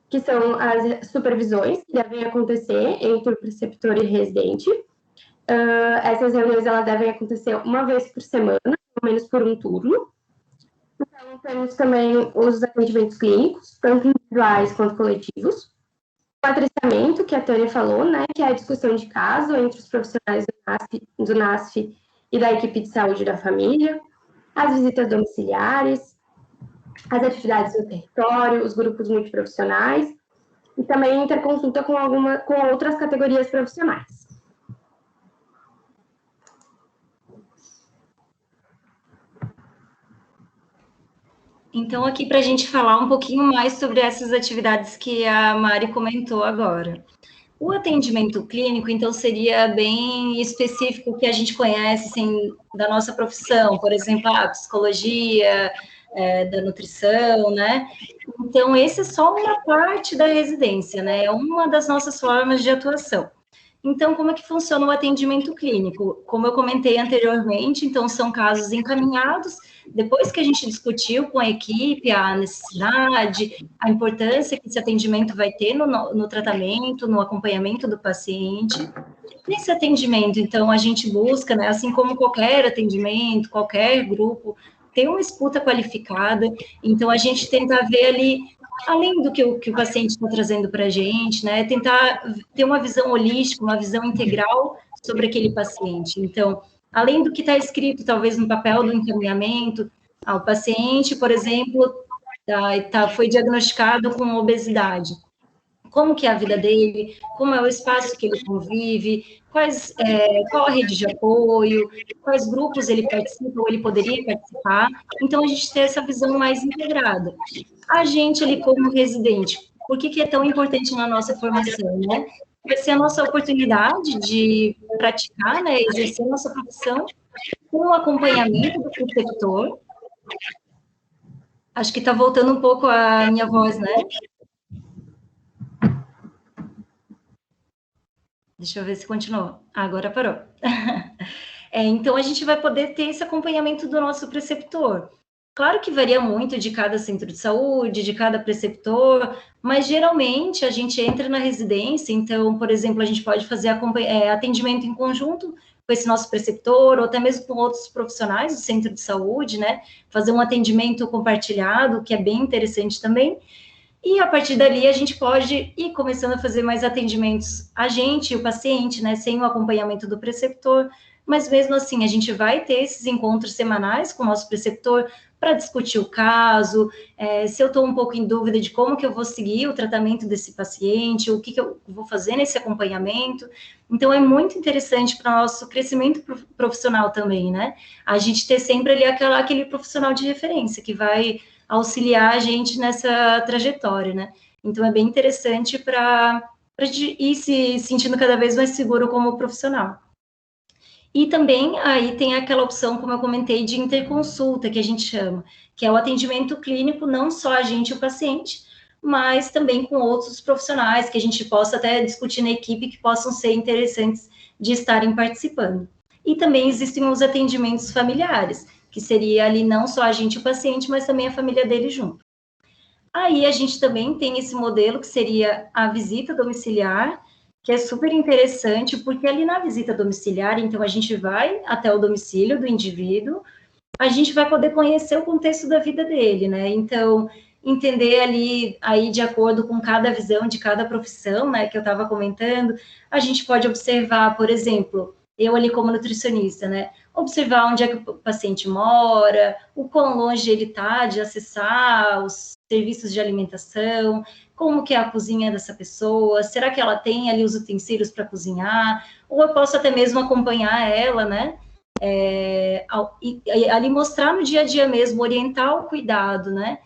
que são as supervisões que devem acontecer entre o preceptor e o residente. Essas reuniões elas devem acontecer uma vez por semana, pelo menos por um turno. Então, temos também os atendimentos clínicos, tanto individuais quanto coletivos. O atriciamento, que a Tânia falou, né, que é a discussão de caso entre os profissionais do NASF e da equipe de saúde da família. as visitas domiciliares, as atividades no território, os grupos multiprofissionais e também interconsulta com outras categorias profissionais. Então, aqui para a gente falar um pouquinho mais sobre essas atividades que a Mari comentou agora. O atendimento clínico, então, seria bem específico que a gente conhece assim, da nossa profissão, por exemplo, a psicologia, da nutrição, né? Então, esse é só uma parte da residência, né? É uma das nossas formas de atuação. Então, como é que funciona o atendimento clínico? Como eu comentei anteriormente, então, são casos encaminhados, depois que a gente discutiu com a equipe a necessidade, a importância que esse atendimento vai ter no tratamento, no acompanhamento do paciente. Nesse atendimento, então, a gente busca, né, assim como qualquer atendimento, qualquer grupo, ter uma escuta qualificada, então a gente tenta ver ali, além do que o paciente está trazendo para a gente, né, tentar ter uma visão holística, uma visão integral sobre aquele paciente. Então, além do que está escrito, talvez, no papel do encaminhamento, o paciente, por exemplo, foi diagnosticado com obesidade. Como que é a vida dele, como é o espaço que ele convive, qual a rede de apoio, quais grupos ele participa ou ele poderia participar. Então, a gente tem essa visão mais integrada. A gente ali como residente, por que é tão importante na nossa formação, né? Vai ser a nossa oportunidade de praticar, né, exercer a nossa profissão com o acompanhamento do preceptor. Acho que está voltando um pouco a minha voz, né? Deixa eu ver se continuou. Agora parou. Então, a gente vai poder ter esse acompanhamento do nosso preceptor. Claro que varia muito de cada centro de saúde, de cada preceptor, mas geralmente a gente entra na residência, então, por exemplo, a gente pode fazer atendimento em conjunto com esse nosso preceptor, ou até mesmo com outros profissionais do centro de saúde, né? Fazer um atendimento compartilhado, que é bem interessante também. E a partir dali a gente pode ir começando a fazer mais atendimentos a gente e o paciente, né, sem o acompanhamento do preceptor, mas mesmo assim a gente vai ter esses encontros semanais com o nosso preceptor para discutir o caso, se eu estou um pouco em dúvida de como que eu vou seguir o tratamento desse paciente, o que eu vou fazer nesse acompanhamento. Então é muito interessante para o nosso crescimento profissional também, né, a gente ter sempre ali aquele profissional de referência que vai auxiliar a gente nessa trajetória, né? Então, é bem interessante para ir se sentindo cada vez mais seguro como profissional. E também, aí tem aquela opção, como eu comentei, de interconsulta, que a gente chama, que é o atendimento clínico, não só a gente e o paciente, mas também com outros profissionais, que a gente possa até discutir na equipe, que possam ser interessantes de estarem participando. E também existem os atendimentos familiares, que seria ali não só a gente e o paciente, mas também a família dele junto. Aí a gente também tem esse modelo que seria a visita domiciliar, que é super interessante, porque ali na visita domiciliar, então a gente vai até o domicílio do indivíduo, a gente vai poder conhecer o contexto da vida dele, né? Então, entender ali, aí de acordo com cada visão de cada profissão, né, que eu estava comentando, a gente pode observar, por exemplo, eu ali como nutricionista, né, observar onde é que o paciente mora, o quão longe ele está de acessar os serviços de alimentação, como que é a cozinha dessa pessoa, será que ela tem ali os utensílios para cozinhar, ou eu posso até mesmo acompanhar ela, né, ali mostrar no dia a dia mesmo, orientar o cuidado, né,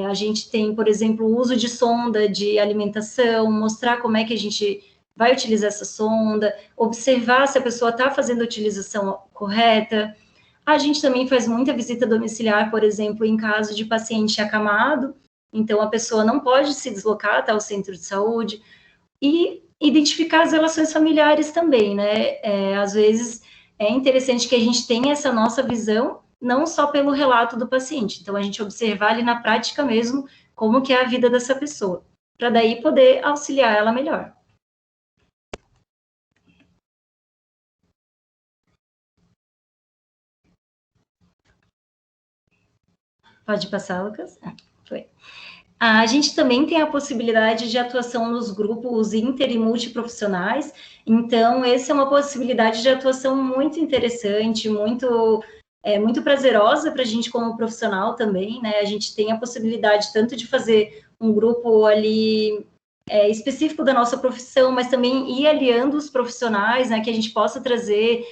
a gente tem, por exemplo, o uso de sonda de alimentação, mostrar como é que a gente vai utilizar essa sonda, observar se a pessoa está fazendo a utilização correta. A gente também faz muita visita domiciliar, por exemplo, em caso de paciente acamado, então a pessoa não pode se deslocar até o centro de saúde, e identificar as relações familiares também, né? Às vezes é interessante que a gente tenha essa nossa visão, não só pelo relato do paciente, então a gente observar ali na prática mesmo como que é a vida dessa pessoa, para daí poder auxiliar ela melhor. Pode passar, Lucas? Foi. A gente também tem a possibilidade de atuação nos grupos inter e multiprofissionais, então essa é uma possibilidade de atuação muito interessante, muito muito prazerosa para a gente como profissional também, né? A gente tem a possibilidade tanto de fazer um grupo ali específico da nossa profissão, mas também ir aliando os profissionais, né? Que a gente possa trazer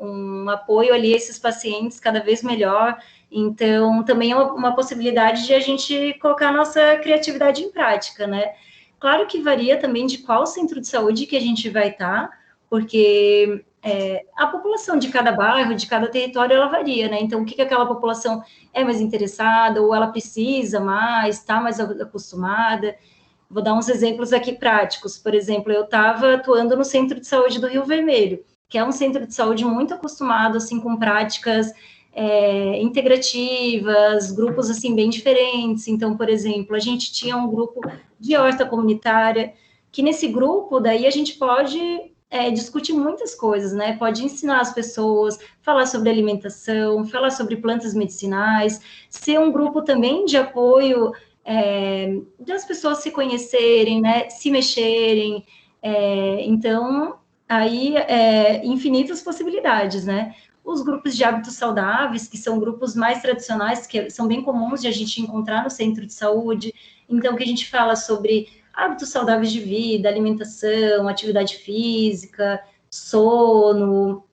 um apoio ali a esses pacientes cada vez melhor. Então, também é uma possibilidade de a gente colocar a nossa criatividade em prática, né? Claro que varia também de qual centro de saúde que a gente vai estar, porque a população de cada bairro, de cada território, ela varia, né? Então, o que aquela população é mais interessada, ou ela precisa mais, está mais acostumada. Vou dar uns exemplos aqui práticos. Por exemplo, eu estava atuando no Centro de Saúde do Rio Vermelho, que é um centro de saúde muito acostumado, assim, com práticas integrativas, grupos, assim, bem diferentes. Então, por exemplo, a gente tinha um grupo de horta comunitária, que nesse grupo, daí, a gente pode discutir muitas coisas, né? Pode ensinar as pessoas, falar sobre alimentação, falar sobre plantas medicinais, ser um grupo também de apoio das pessoas se conhecerem, né? Se mexerem. Então, aí, infinitas possibilidades, né? Os grupos de hábitos saudáveis, que são grupos mais tradicionais, que são bem comuns de a gente encontrar no centro de saúde. Então, que a gente fala sobre hábitos saudáveis de vida, alimentação, atividade física, sono,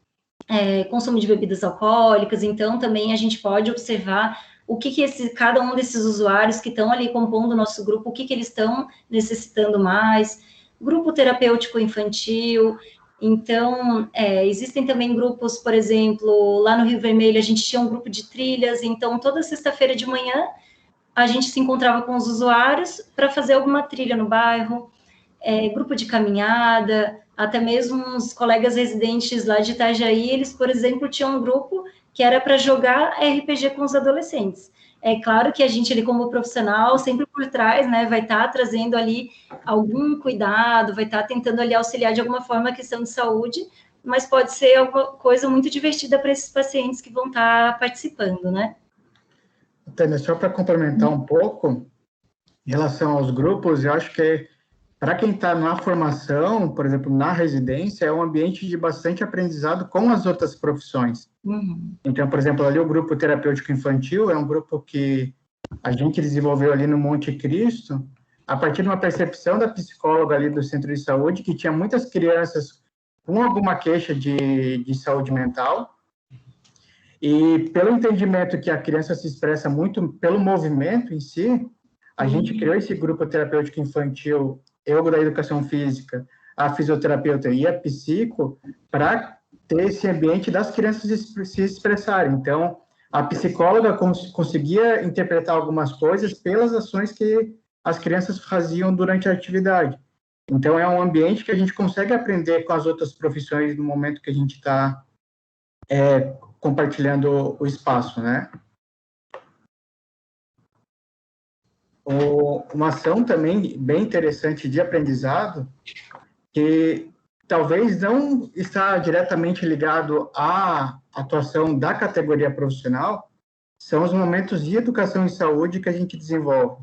consumo de bebidas alcoólicas. Então, também a gente pode observar o que cada um desses usuários que estão ali compondo o nosso grupo, o que eles estão necessitando mais. Grupo terapêutico infantil. Então, existem também grupos, por exemplo, lá no Rio Vermelho, a gente tinha um grupo de trilhas, então, toda sexta-feira de manhã, a gente se encontrava com os usuários para fazer alguma trilha no bairro, grupo de caminhada, até mesmo os colegas residentes lá de Itajaí, eles, por exemplo, tinham um grupo que era para jogar RPG com os adolescentes. É claro que a gente, ali como profissional, sempre por trás, né, vai estar trazendo ali algum cuidado, vai estar tentando ali auxiliar de alguma forma a questão de saúde, mas pode ser alguma coisa muito divertida para esses pacientes que vão estar participando, né? Tânia, só para complementar um pouco, em relação aos grupos, eu acho que para quem está na formação, por exemplo, na residência, é um ambiente de bastante aprendizado com as outras profissões. Uhum. Então, por exemplo, ali o grupo terapêutico infantil é um grupo que a gente desenvolveu ali no Monte Cristo, a partir de uma percepção da psicóloga ali do centro de saúde, que tinha muitas crianças com alguma queixa de saúde mental, e pelo entendimento que a criança se expressa muito pelo movimento em si, a gente criou esse grupo terapêutico infantil, eu da educação física, a fisioterapeuta e a psico, para ter esse ambiente das crianças se expressarem. Então, a psicóloga conseguia interpretar algumas coisas pelas ações que as crianças faziam durante a atividade. Então, é um ambiente que a gente consegue aprender com as outras profissões no momento que a gente está compartilhando o espaço, né? Uma ação também bem interessante de aprendizado, que talvez não está diretamente ligado à atuação da categoria profissional, são os momentos de educação em saúde que a gente desenvolve.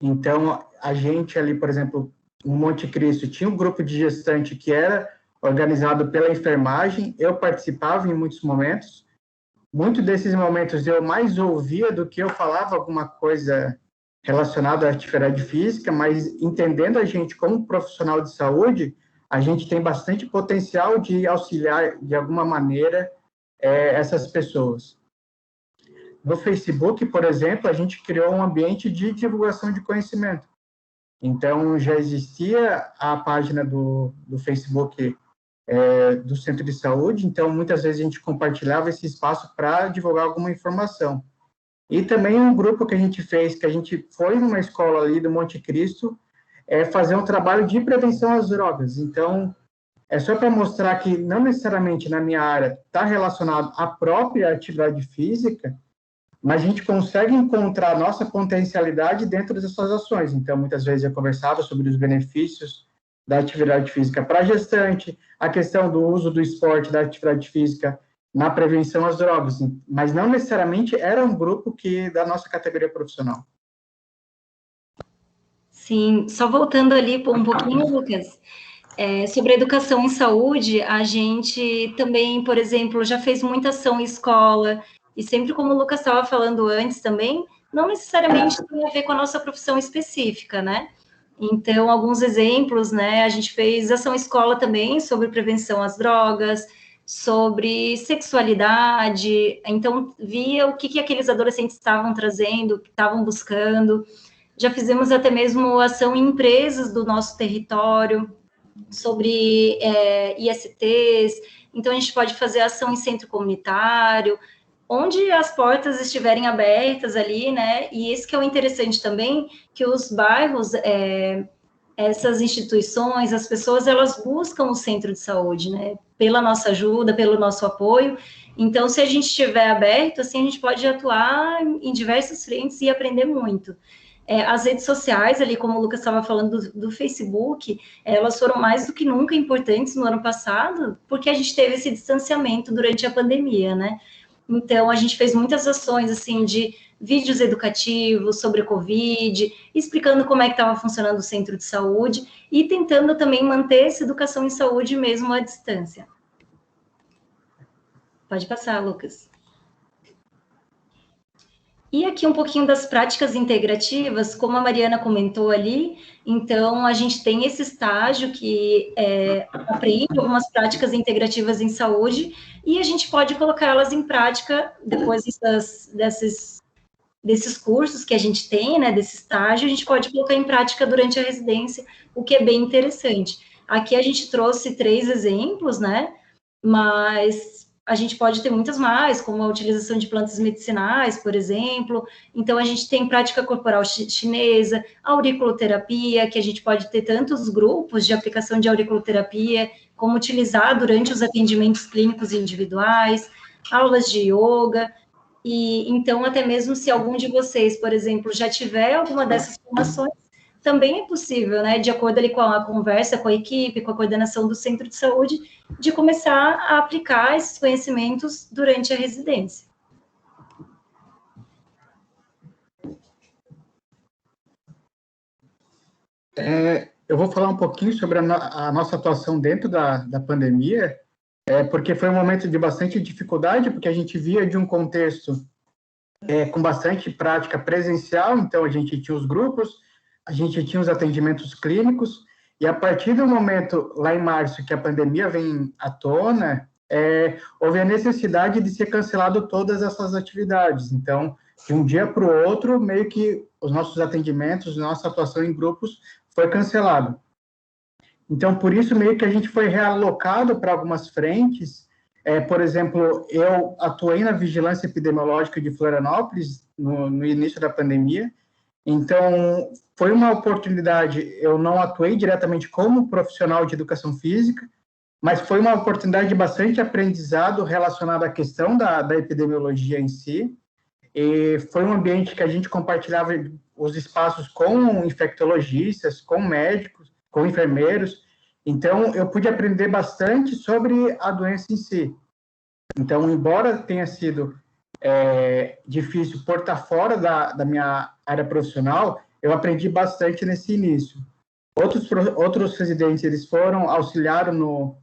Então, a gente ali, por exemplo, no Monte Cristo, tinha um grupo de gestante que era organizado pela enfermagem, eu participava em muitos momentos. Muitos desses momentos eu mais ouvia do que eu falava alguma coisa relacionada à atividade física, mas entendendo a gente como profissional de saúde, a gente tem bastante potencial de auxiliar, de alguma maneira, essas pessoas. No Facebook, por exemplo, a gente criou um ambiente de divulgação de conhecimento. Então, já existia a página do Facebook do Centro de Saúde, então, muitas vezes a gente compartilhava esse espaço para divulgar alguma informação. E também um grupo que a gente fez, que a gente foi numa escola ali do Monte Cristo, fazer um trabalho de prevenção às drogas. Então, é só para mostrar que não necessariamente na minha área está relacionado à própria atividade física, mas a gente consegue encontrar a nossa potencialidade dentro dessas ações. Então, muitas vezes eu conversava sobre os benefícios da atividade física para a gestante, a questão do uso do esporte, da atividade física na prevenção às drogas, mas não necessariamente era um grupo da nossa categoria profissional. Sim, só voltando ali um pouquinho, Lucas, Sobre a educação em saúde, a gente também, por exemplo, já fez muita ação em escola, e sempre como o Lucas estava falando antes também, não necessariamente tem a ver com a nossa profissão específica, né? Então, alguns exemplos, né? A gente fez ação em escola também sobre prevenção às drogas, sobre sexualidade, então via o que aqueles adolescentes estavam trazendo, o que estavam buscando. Já fizemos até mesmo ação em empresas do nosso território, sobre ISTs, então a gente pode fazer ação em centro comunitário, onde as portas estiverem abertas ali, né, e esse que é o interessante também, que os bairros, essas instituições, as pessoas, elas buscam o centro de saúde, né, pela nossa ajuda, pelo nosso apoio, então se a gente estiver aberto, assim, a gente pode atuar em diversas frentes e aprender muito. As redes sociais, ali, como o Lucas estava falando do Facebook, elas foram mais do que nunca importantes no ano passado, porque a gente teve esse distanciamento durante a pandemia, né? Então, a gente fez muitas ações, assim, de vídeos educativos sobre a Covid, explicando como é que estava funcionando o centro de saúde e tentando também manter essa educação em saúde mesmo à distância. Pode passar, Lucas. E aqui um pouquinho das práticas integrativas, como a Mariana comentou ali, então a gente tem esse estágio que aprende algumas práticas integrativas em saúde e a gente pode colocar elas em prática depois desses cursos que a gente tem, né, desse estágio, a gente pode colocar em prática durante a residência, o que é bem interessante. Aqui a gente trouxe 3 exemplos, né, mas a gente pode ter muitas mais, como a utilização de plantas medicinais, por exemplo. Então, a gente tem prática corporal chinesa, auriculoterapia, que a gente pode ter tantos grupos de aplicação de auriculoterapia, como utilizar durante os atendimentos clínicos individuais, aulas de yoga. E então, até mesmo se algum de vocês, por exemplo, já tiver alguma dessas formações, também é possível, né, de acordo ali com a conversa com a equipe, com a coordenação do centro de saúde, de começar a aplicar esses conhecimentos durante a residência. Eu vou falar um pouquinho sobre a nossa atuação dentro da pandemia, porque foi um momento de bastante dificuldade, porque a gente via de um contexto com bastante prática presencial, então a gente tinha os grupos, a gente tinha os atendimentos clínicos, e a partir do momento, lá em março, que a pandemia vem à tona, houve a necessidade de ser cancelado todas essas atividades. Então, de um dia para o outro, meio que os nossos atendimentos, nossa atuação em grupos foi cancelado. Então, por isso, meio que a gente foi realocado para algumas frentes. Por exemplo, eu atuei na vigilância epidemiológica de Florianópolis no início da pandemia. Então, foi uma oportunidade, eu não atuei diretamente como profissional de educação física, mas foi uma oportunidade de bastante aprendizado relacionado à questão da epidemiologia em si, e foi um ambiente que a gente compartilhava os espaços com infectologistas, com médicos, com enfermeiros, então eu pude aprender bastante sobre a doença em si. Então, embora tenha sido difícil por estar fora da minha área profissional, eu aprendi bastante nesse início. Outros residentes, eles auxiliaram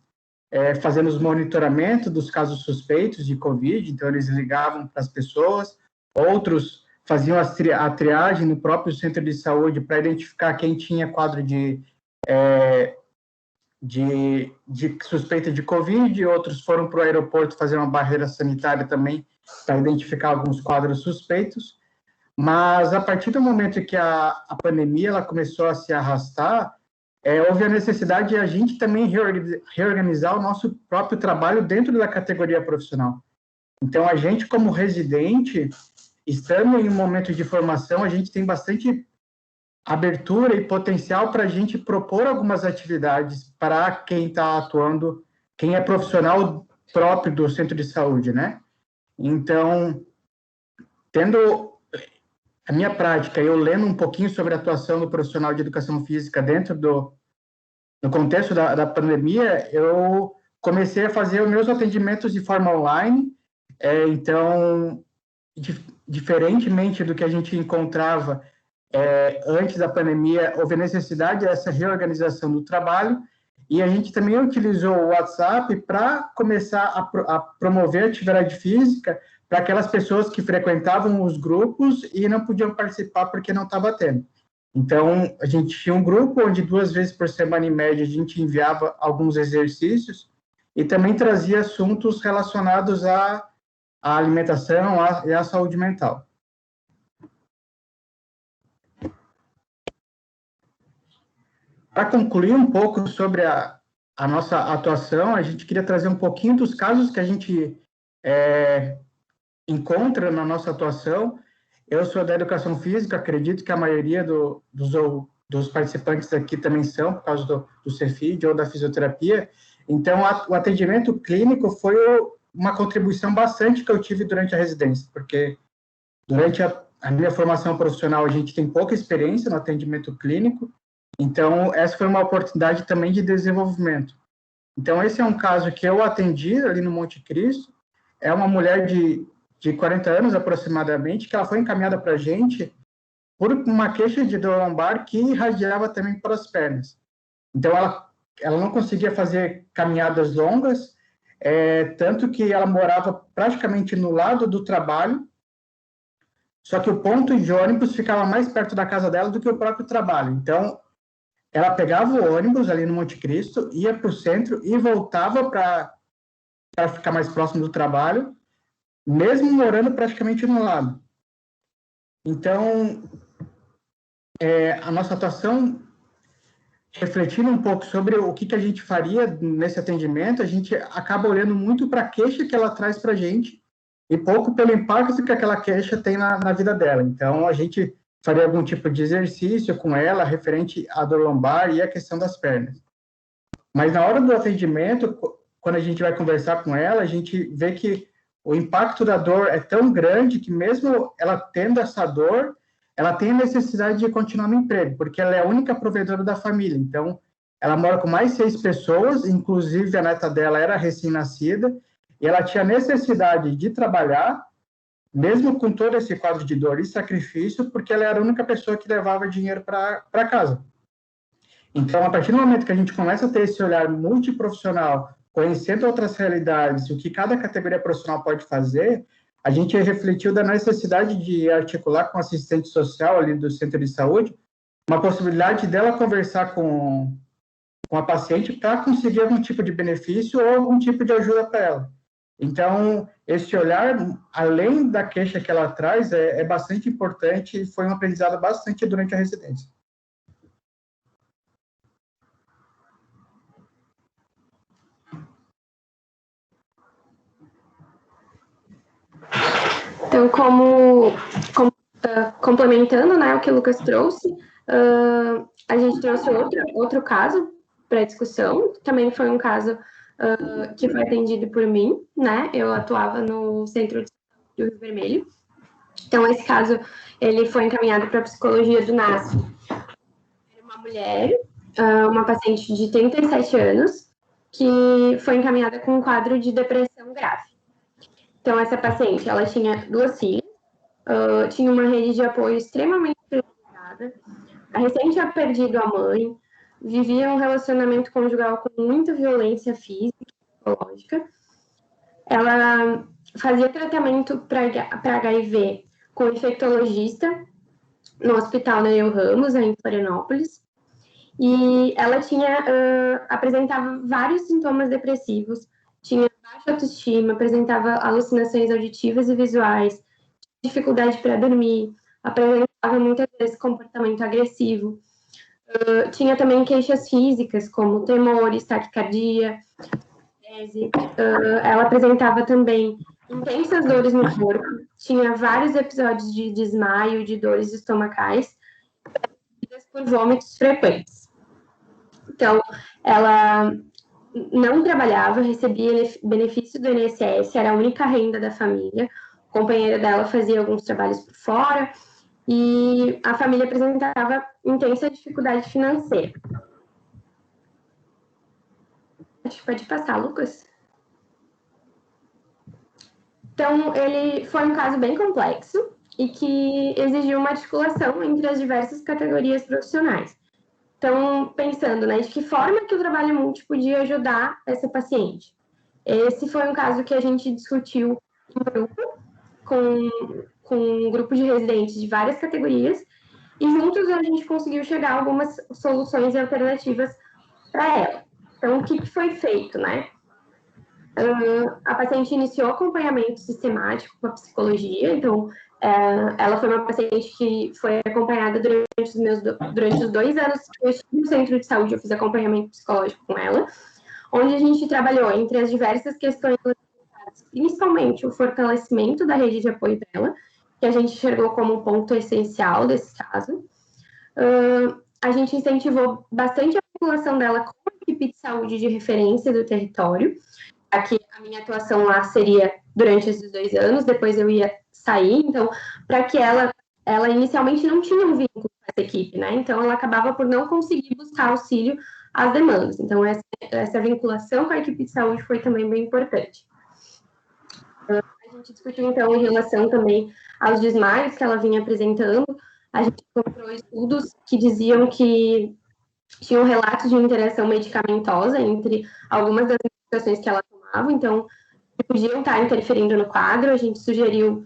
fazendo os monitoramentos dos casos suspeitos de Covid, então eles ligavam para as pessoas, outros faziam a triagem no próprio centro de saúde para identificar quem tinha quadro de suspeita de Covid, outros foram para o aeroporto fazer uma barreira sanitária também para identificar alguns quadros suspeitos, mas a partir do momento que a pandemia ela começou a se arrastar, houve a necessidade de a gente também reorganizar o nosso próprio trabalho dentro da categoria profissional. Então, a gente, como residente, estando em um momento de formação, a gente tem bastante abertura e potencial para a gente propor algumas atividades para quem está atuando, quem é profissional próprio do centro de saúde, né? Então, tendo a minha prática, eu lendo um pouquinho sobre a atuação do profissional de educação física dentro no contexto da pandemia, eu comecei a fazer os meus atendimentos de forma online. Então, diferentemente do que a gente encontrava antes da pandemia, houve necessidade dessa reorganização do trabalho, e a gente também utilizou o WhatsApp para começar a promover a atividade física para aquelas pessoas que frequentavam os grupos e não podiam participar porque não estava tendo. Então, a gente tinha um grupo onde 2 vezes por semana, em média, a gente enviava alguns exercícios e também trazia assuntos relacionados à alimentação e à saúde mental. Para concluir um pouco sobre a nossa atuação, a gente queria trazer um pouquinho dos casos que a gente encontra na nossa atuação. Eu sou da educação física, acredito que a maioria dos participantes aqui também são, por causa do Cefid ou da fisioterapia. Então, o atendimento clínico foi uma contribuição bastante que eu tive durante a residência, porque durante a minha formação profissional, a gente tem pouca experiência no atendimento clínico, então essa foi uma oportunidade também de desenvolvimento. Então, esse é um caso que eu atendi ali no Monte Cristo, é uma mulher de 40 anos aproximadamente, que ela foi encaminhada para a gente por uma queixa de dor lombar que irradiava também para as pernas. Então, ela não conseguia fazer caminhadas longas, tanto que ela morava praticamente no lado do trabalho, só que o ponto de ônibus ficava mais perto da casa dela do que o próprio trabalho. Então, ela pegava o ônibus ali no Monte Cristo, ia para o centro e voltava para ficar mais próximo do trabalho, mesmo morando praticamente no lado. Então, a nossa atuação, refletindo um pouco sobre o que a gente faria nesse atendimento, a gente acaba olhando muito para a queixa que ela traz para a gente e pouco pelo impacto que aquela queixa tem na vida dela. Então, a gente faria algum tipo de exercício com ela, referente à dor lombar e à questão das pernas. Mas na hora do atendimento, quando a gente vai conversar com ela, a gente vê que o impacto da dor é tão grande que mesmo ela tendo essa dor, ela tem a necessidade de continuar no emprego, porque ela é a única provedora da família. Então, ela mora com mais 6 pessoas, inclusive a neta dela era recém-nascida, e ela tinha necessidade de trabalhar, mesmo com todo esse quadro de dor e sacrifício, porque ela era a única pessoa que levava dinheiro para casa. Então, a partir do momento que a gente começa a ter esse olhar multiprofissional, conhecendo outras realidades, o que cada categoria profissional pode fazer, a gente refletiu da necessidade de articular com o assistente social ali do centro de saúde, uma possibilidade dela conversar com a paciente para conseguir algum tipo de benefício ou algum tipo de ajuda para ela. Então, esse olhar, além da queixa que ela traz, é bastante importante e foi um aprendizado bastante durante a residência. Então, complementando, né, o que o Lucas trouxe, a gente trouxe outro caso para discussão, também foi um caso que foi atendido por mim, né, eu atuava no Centro de Saúde do Rio Vermelho, então esse caso, ele foi encaminhado para a psicologia do NASF. Era uma mulher, uma paciente de 37 anos, que foi encaminhada com um quadro de depressão grave. Então, essa paciente, ela tinha 2 filhas, tinha uma rede de apoio extremamente prejudicadas, recém tinha perdido a mãe, vivia um relacionamento conjugal com muita violência física e psicológica. Ela fazia tratamento para HIV com infectologista no Hospital Nereu Ramos, em Florianópolis, e ela apresentava vários sintomas depressivos, tinha baixa autoestima, apresentava alucinações auditivas e visuais, dificuldade para dormir, apresentava muitas vezes comportamento agressivo. Tinha também queixas físicas, como tremores, taquicardia, ela apresentava também intensas dores no corpo, tinha vários episódios de desmaio, de dores estomacais, por vômitos frequentes. Então, ela não trabalhava, recebia benefício do INSS, era a única renda da família. A companheira dela fazia alguns trabalhos por fora e a família apresentava intensa dificuldade financeira. Acho que pode passar, Lucas. Então, ele foi um caso bem complexo e que exigiu uma articulação entre as diversas categorias profissionais. Então, pensando, né, de que forma que o trabalho multi podia ajudar essa paciente. Esse foi um caso que a gente discutiu em grupo, com um grupo de residentes de várias categorias, e juntos a gente conseguiu chegar a algumas soluções e alternativas para ela. Então, o que foi feito, né? A paciente iniciou acompanhamento sistemático com a psicologia, então, ela foi uma paciente que foi acompanhada durante os 2 anos que eu estive no centro de saúde, eu fiz acompanhamento psicológico com ela, onde a gente trabalhou entre as diversas questões, principalmente o fortalecimento da rede de apoio dela, que a gente enxergou como um ponto essencial desse caso. A gente incentivou bastante a vinculação dela com a equipe de saúde de referência do território. Aqui, a minha atuação lá seria durante esses 2 anos, depois eu ia sair, então, para que ela inicialmente não tinha um vínculo com essa equipe, né? Então, ela acabava por não conseguir buscar auxílio às demandas. Então, essa vinculação com a equipe de saúde foi também bem importante. A gente discutiu, então, em relação também aos desmaios que ela vinha apresentando. A gente encontrou estudos que diziam que tinham relatos de interação medicamentosa entre algumas das medicações que ela tomava, então, podiam estar interferindo no quadro. A gente sugeriu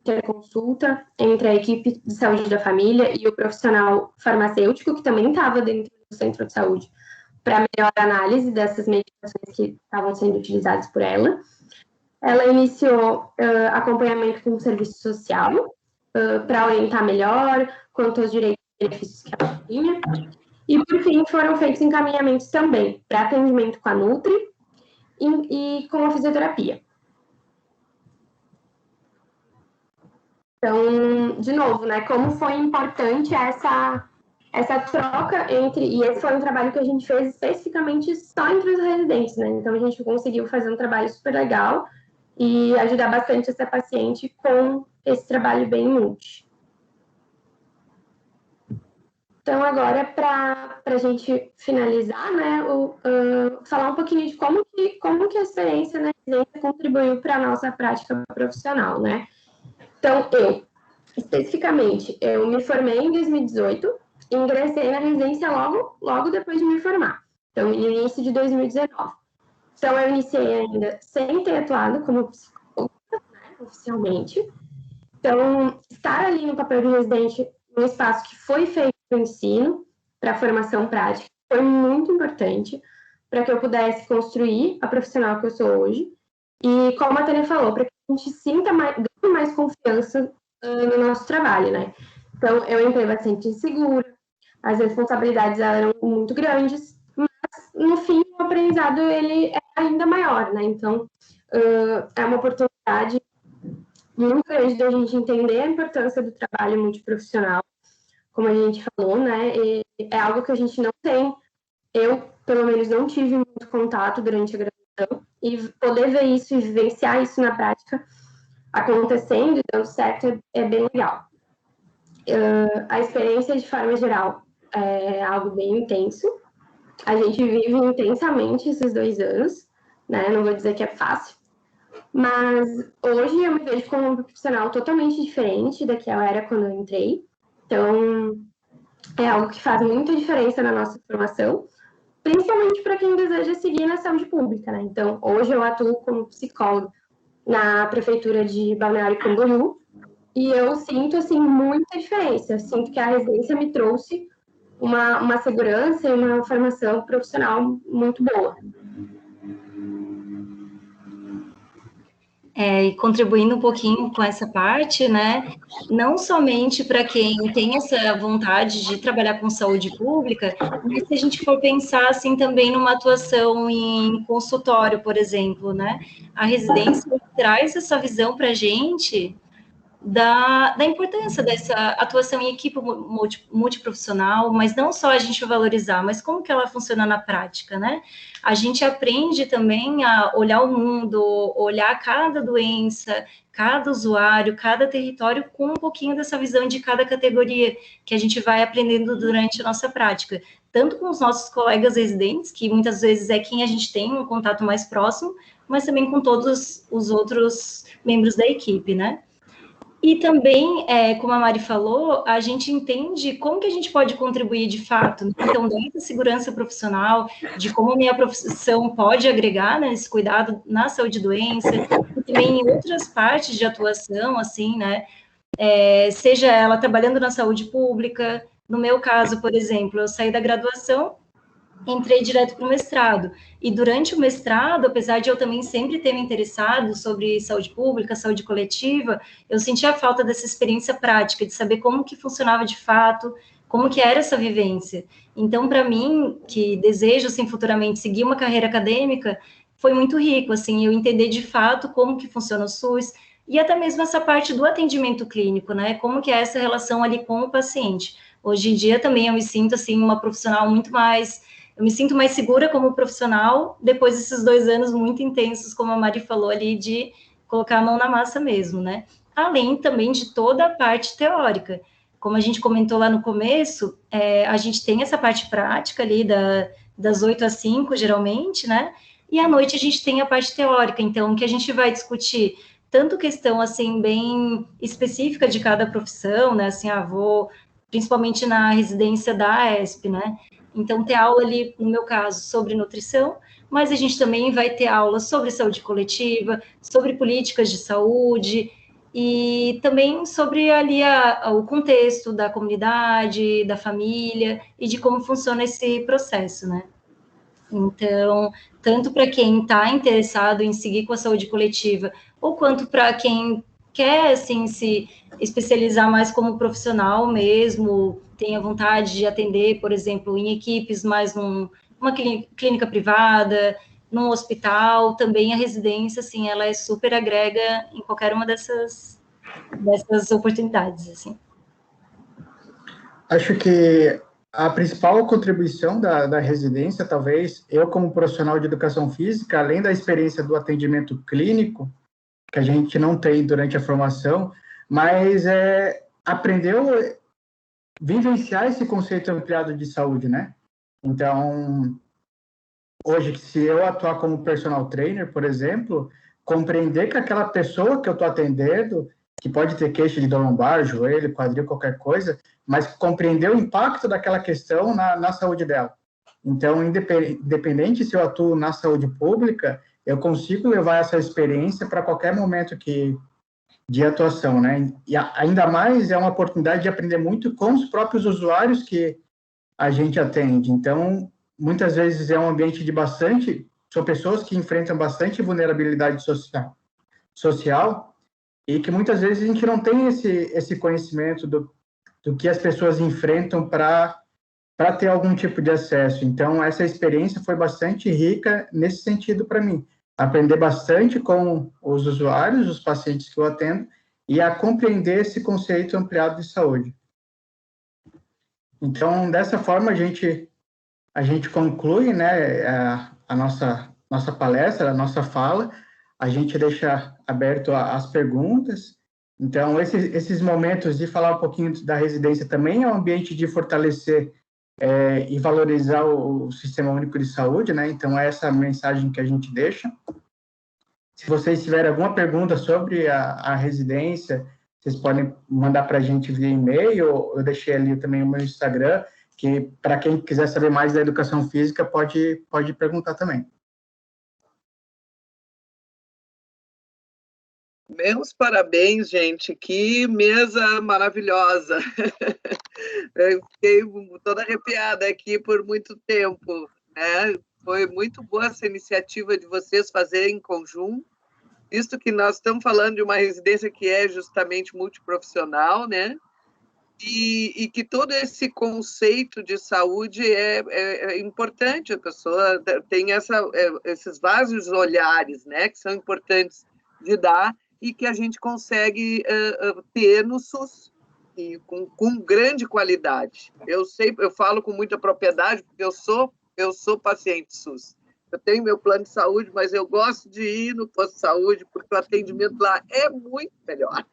interconsulta entre a equipe de saúde da família e o profissional farmacêutico, que também estava dentro do centro de saúde, para melhor análise dessas medicações que estavam sendo utilizadas por ela. Ela iniciou acompanhamento com o serviço social, para orientar melhor quanto aos direitos e benefícios que ela tinha. E, por fim, foram feitos encaminhamentos também para atendimento com a Nutri e com a fisioterapia. Então, de novo, né, como foi importante essa troca e esse foi um trabalho que a gente fez especificamente só entre os residentes, né? Então, a gente conseguiu fazer um trabalho super legal e ajudar bastante essa paciente com esse trabalho bem multi. Então, agora, para a gente finalizar, né, falar um pouquinho de como que a experiência na residência contribuiu para a nossa prática profissional, né? Então, especificamente, eu me formei em 2018 e ingressei na residência logo depois de me formar. Então, no início de 2019. Então, eu iniciei ainda sem ter atuado como psicóloga, né, oficialmente. Então, estar ali no papel de residente, num espaço que foi feito para o ensino, para a formação prática, foi muito importante para que eu pudesse construir a profissional que eu sou hoje. E, como a Tânia falou, para que a gente sinta mais confiança no nosso trabalho, né? Então, eu entrei bastante insegura, as responsabilidades eram muito grandes, mas, no fim, o aprendizado, ele é ainda maior, né? Então, é uma oportunidade muito grande da gente entender a importância do trabalho multiprofissional, como a gente falou, né? E é algo que a gente não tem, eu, pelo menos, não tive muito contato durante a graduação, e poder ver isso e vivenciar isso na prática acontecendo e dando certo é bem legal. A experiência, de forma geral, é algo bem intenso. A gente vive intensamente esses 2 anos, né? Não vou dizer que é fácil, mas hoje eu me vejo como uma profissional totalmente diferente da que eu era quando eu entrei. Então, é algo que faz muita diferença na nossa formação, principalmente para quem deseja seguir na saúde pública, né? Então, hoje eu atuo como psicóloga na prefeitura de Balneário Camboriú e eu sinto, assim, muita diferença. Eu sinto que a residência me trouxe uma segurança e uma formação profissional muito boa. E contribuindo um pouquinho com essa parte, né, não somente para quem tem essa vontade de trabalhar com saúde pública, mas se a gente for pensar, assim, também numa atuação em consultório, por exemplo, né, a residência traz essa visão para a gente da importância dessa atuação em equipe multiprofissional, mas não só a gente valorizar, mas como que ela funciona na prática, né? A gente aprende também a olhar o mundo, olhar cada doença, cada usuário, cada território com um pouquinho dessa visão de cada categoria que a gente vai aprendendo durante a nossa prática, tanto com os nossos colegas residentes, que muitas vezes é quem a gente tem um contato mais próximo, mas também com todos os outros membros da equipe, né? E também, como a Mari falou, a gente entende como que a gente pode contribuir de fato. Né? Então, dessa segurança profissional, de como a minha profissão pode agregar né, esse cuidado na saúde e doença, e também em outras partes de atuação, assim, né? Seja ela trabalhando na saúde pública, no meu caso, por exemplo, eu saí da graduação, entrei direto para o mestrado. E durante o mestrado, apesar de eu também sempre ter me interessado sobre saúde pública, saúde coletiva, eu senti a falta dessa experiência prática, de saber como que funcionava de fato, como que era essa vivência. Então, para mim, que desejo, assim, futuramente seguir uma carreira acadêmica, foi muito rico, assim, eu entender de fato como que funciona o SUS, e até mesmo essa parte do atendimento clínico, né, como que é essa relação ali com o paciente. Hoje em dia, também, eu me sinto, assim, uma profissional muito mais... Eu me sinto mais segura como profissional depois desses 2 anos muito intensos, como a Mari falou ali, de colocar a mão na massa mesmo, né? Além também de toda a parte teórica. Como a gente comentou lá no começo, a gente tem essa parte prática ali das 8 às 5, geralmente, né? E à noite a gente tem a parte teórica, então, que a gente vai discutir tanto questão, assim, bem específica de cada profissão, né? Assim, vou, principalmente na residência da AESP, né? Então, ter aula ali, no meu caso, sobre nutrição, mas a gente também vai ter aula sobre saúde coletiva, sobre políticas de saúde, e também sobre ali o contexto da comunidade, da família, e de como funciona esse processo, né? Então, tanto para quem está interessado em seguir com a saúde coletiva, ou quanto para quem quer, assim, se especializar mais como profissional mesmo, tenha vontade de atender, por exemplo, em equipes mais numa clínica privada, num hospital, também a residência, assim, ela é super agrega em qualquer uma dessas oportunidades, assim. Acho que a principal contribuição da residência, talvez, eu como profissional de educação física, além da experiência do atendimento clínico, que a gente não tem durante a formação, mas aprendeu a vivenciar esse conceito ampliado de saúde, né? Então, hoje, se eu atuar como personal trainer, por exemplo, compreender que aquela pessoa que eu estou atendendo, que pode ter queixa de dor lombar, joelho, quadril, qualquer coisa, mas compreender o impacto daquela questão na saúde dela. Então, independente se eu atuo na saúde pública, eu consigo levar essa experiência para qualquer momento de atuação, né? E ainda mais é uma oportunidade de aprender muito com os próprios usuários que a gente atende. Então, muitas vezes é um ambiente são pessoas que enfrentam bastante vulnerabilidade social e que muitas vezes a gente não tem esse conhecimento do que as pessoas enfrentam para ter algum tipo de acesso. Então, essa experiência foi bastante rica nesse sentido para mim. Aprender bastante com os usuários, os pacientes que eu atendo, e a compreender esse conceito ampliado de saúde. Então, dessa forma, a gente conclui, né, a nossa palestra, a nossa fala, a gente deixa aberto as perguntas. Então, esses momentos de falar um pouquinho da residência também é um ambiente de fortalecer e valorizar o Sistema Único de Saúde, né? Então, é essa mensagem que a gente deixa. Se vocês tiverem alguma pergunta sobre a residência, vocês podem mandar para a gente via e-mail, eu deixei ali também o meu Instagram, que para quem quiser saber mais da educação física, pode perguntar também. Meus parabéns, gente, que mesa maravilhosa. Eu fiquei toda arrepiada aqui por muito tempo, né? Foi muito boa essa iniciativa de vocês fazerem em conjunto, visto que nós estamos falando de uma residência que é justamente multiprofissional, né? E que todo esse conceito de saúde é importante, a pessoa tem esses vários olhares, né, que são importantes de dar e que a gente consegue ter no SUS, e com grande qualidade. Eu falo com muita propriedade, porque eu sou paciente SUS. Eu tenho meu plano de saúde, mas eu gosto de ir no posto de saúde, porque o atendimento lá é muito melhor.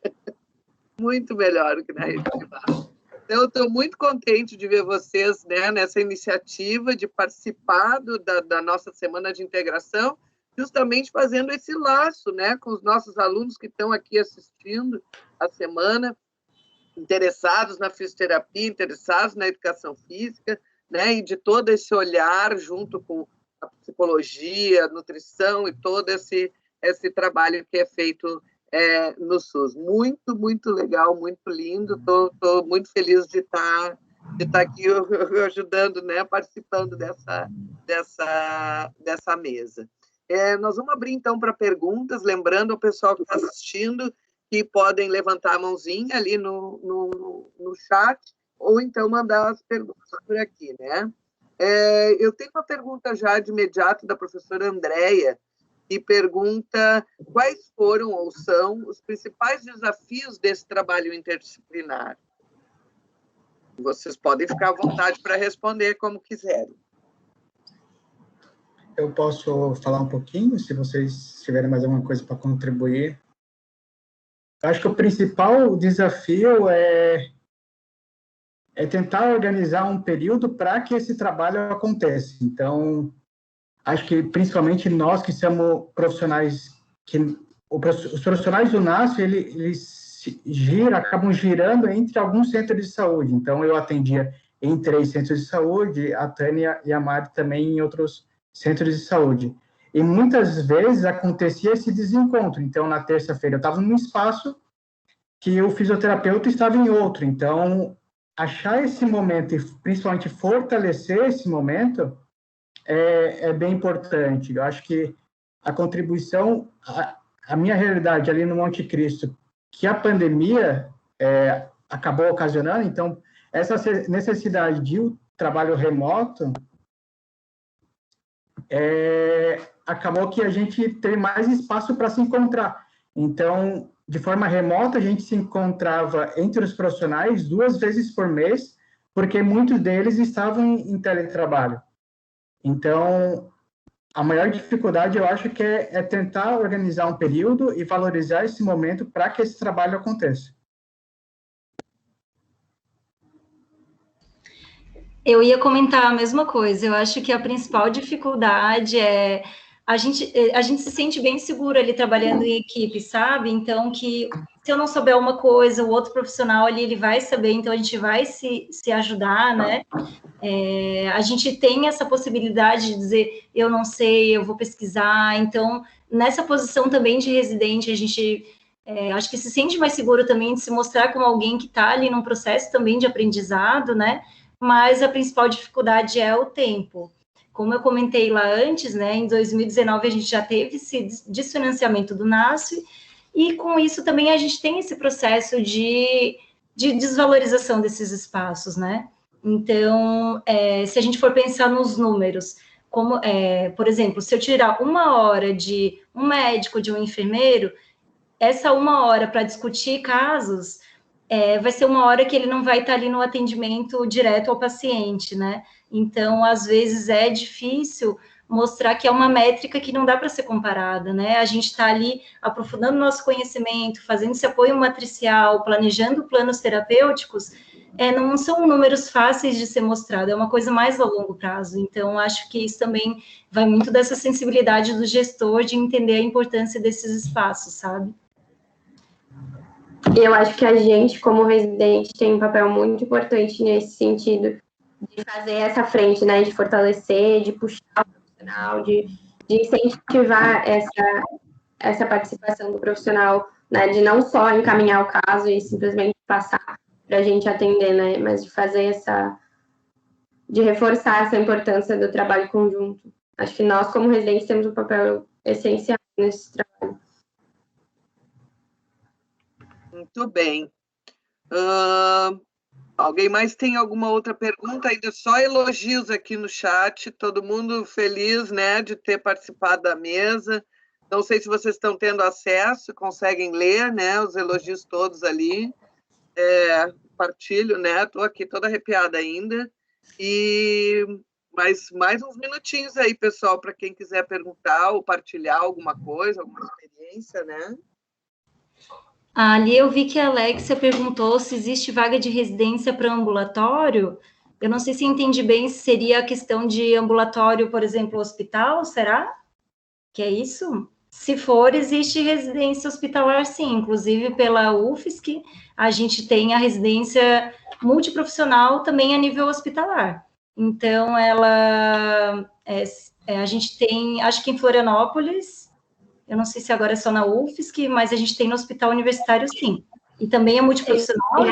Muito melhor do que na rede privada. Então, eu estou muito contente de ver vocês, né, nessa iniciativa de participar da nossa Semana de Integração, justamente fazendo esse laço, né, com os nossos alunos que estão aqui assistindo a semana, interessados na fisioterapia, interessados na educação física, né, e de todo esse olhar junto com a psicologia, a nutrição e todo esse trabalho que é feito no SUS. Muito, muito legal, muito lindo. Estou muito feliz de estar aqui ajudando, né, participando dessa mesa. Nós vamos abrir, então, para perguntas, lembrando ao pessoal que está assistindo que podem levantar a mãozinha ali no chat, ou então mandar as perguntas por aqui, né? Eu tenho uma pergunta já de imediato da professora Andréia, que pergunta quais foram ou são os principais desafios desse trabalho interdisciplinar. Vocês podem ficar à vontade para responder como quiserem. Eu posso falar um pouquinho, se vocês tiverem mais alguma coisa para contribuir. Acho que o principal desafio é tentar organizar um período para que esse trabalho aconteça. Então, acho que principalmente nós que somos profissionais, os profissionais do NASF, eles acabam girando entre alguns centros de saúde. Então, eu atendia em 3 centros de saúde, a Tânia e a Mari também em outros centros de saúde. E muitas vezes acontecia esse desencontro. Então, na terça-feira, eu estava num espaço que o fisioterapeuta estava em outro. Então, achar esse momento e, principalmente, fortalecer esse momento é bem importante. Eu acho que a contribuição, a minha realidade ali no Monte Cristo, que a pandemia acabou ocasionando, então, essa necessidade de um trabalho remoto acabou que a gente teve mais espaço para se encontrar. Então, de forma remota, a gente se encontrava entre os profissionais 2 vezes por mês, porque muitos deles estavam em teletrabalho. Então, a maior dificuldade, eu acho que é tentar organizar um período e valorizar esse momento para que esse trabalho aconteça. Eu ia comentar a mesma coisa. Eu acho que a principal dificuldade é a gente se sente bem seguro ali trabalhando em equipe, sabe? Então, que se eu não souber uma coisa, o outro profissional ali, ele vai saber, então a gente vai se ajudar, né? A gente tem essa possibilidade de dizer, eu não sei, eu vou pesquisar. Então, nessa posição também de residente, a gente acho que se sente mais seguro também de se mostrar como alguém que está ali num processo também de aprendizado, né? Mas a principal dificuldade é o tempo. Como eu comentei lá antes, né, em 2019 a gente já teve esse desfinanciamento do NASF, e com isso também a gente tem esse processo de desvalorização desses espaços, né? Então, se a gente for pensar nos números, como, por exemplo, se eu tirar 1 hora de um médico, de um enfermeiro, essa 1 hora para discutir casos, vai ser 1 hora que ele não vai estar ali no atendimento direto ao paciente, né? Então, às vezes, é difícil mostrar que é uma métrica que não dá para ser comparada, né? A gente está ali aprofundando nosso conhecimento, fazendo esse apoio matricial, planejando planos terapêuticos, não são números fáceis de ser mostrado, é uma coisa mais a longo prazo. Então, acho que isso também vai muito dessa sensibilidade do gestor de entender a importância desses espaços, sabe? Eu acho que a gente, como residente, tem um papel muito importante nesse sentido, de fazer essa frente, né, de fortalecer, de puxar o profissional, de incentivar essa participação do profissional, né, de não só encaminhar o caso e simplesmente passar para a gente atender, né, mas de fazer de reforçar essa importância do trabalho conjunto. Acho que nós, como residentes, temos um papel essencial nesse trabalho. Muito bem. Alguém mais tem alguma outra pergunta? Ainda só elogios aqui no chat, todo mundo feliz, né, de ter participado da mesa. Não sei se vocês estão tendo acesso, conseguem ler, né, os elogios todos ali. Partilho, né, estou aqui toda arrepiada ainda. Mas mais uns minutinhos aí, pessoal, para quem quiser perguntar ou partilhar alguma coisa, alguma experiência, né? Ali eu vi que a Alexia perguntou se existe vaga de residência para ambulatório. Eu não sei se entendi bem, se seria a questão de ambulatório, por exemplo, hospital, será? Que é isso? Se for, existe residência hospitalar, sim. Inclusive, pela UFSC, a gente tem a residência multiprofissional também a nível hospitalar. Então, a gente tem, acho que em Florianópolis, eu não sei se agora é só na UFSC, mas a gente tem no hospital universitário, sim. E também é multiprofissional.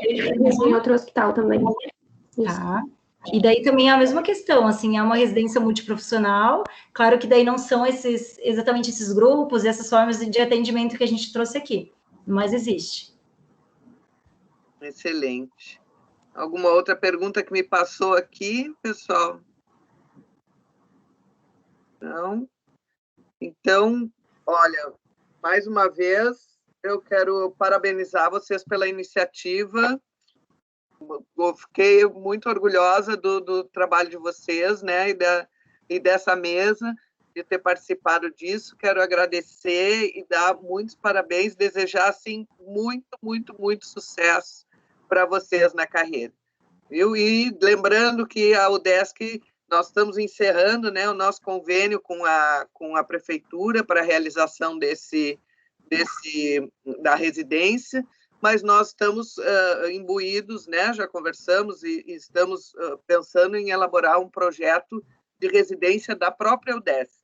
Em outro hospital também. Tá. E daí também é a mesma questão, assim, é uma residência multiprofissional, claro que daí não são exatamente esses grupos, essas formas de atendimento que a gente trouxe aqui, mas existe. Excelente. Alguma outra pergunta que me passou aqui, pessoal? Não? Então, olha, mais uma vez, eu quero parabenizar vocês pela iniciativa. Eu fiquei muito orgulhosa do trabalho de vocês, né, e dessa mesa, de ter participado disso. Quero agradecer e dar muitos parabéns, desejar, assim, muito, muito, muito sucesso para vocês na carreira. Viu? E lembrando que a UDESC, nós estamos encerrando, né, o nosso convênio com a prefeitura para a realização da residência, mas nós estamos imbuídos, né, já conversamos e estamos pensando em elaborar um projeto de residência da própria UDESC,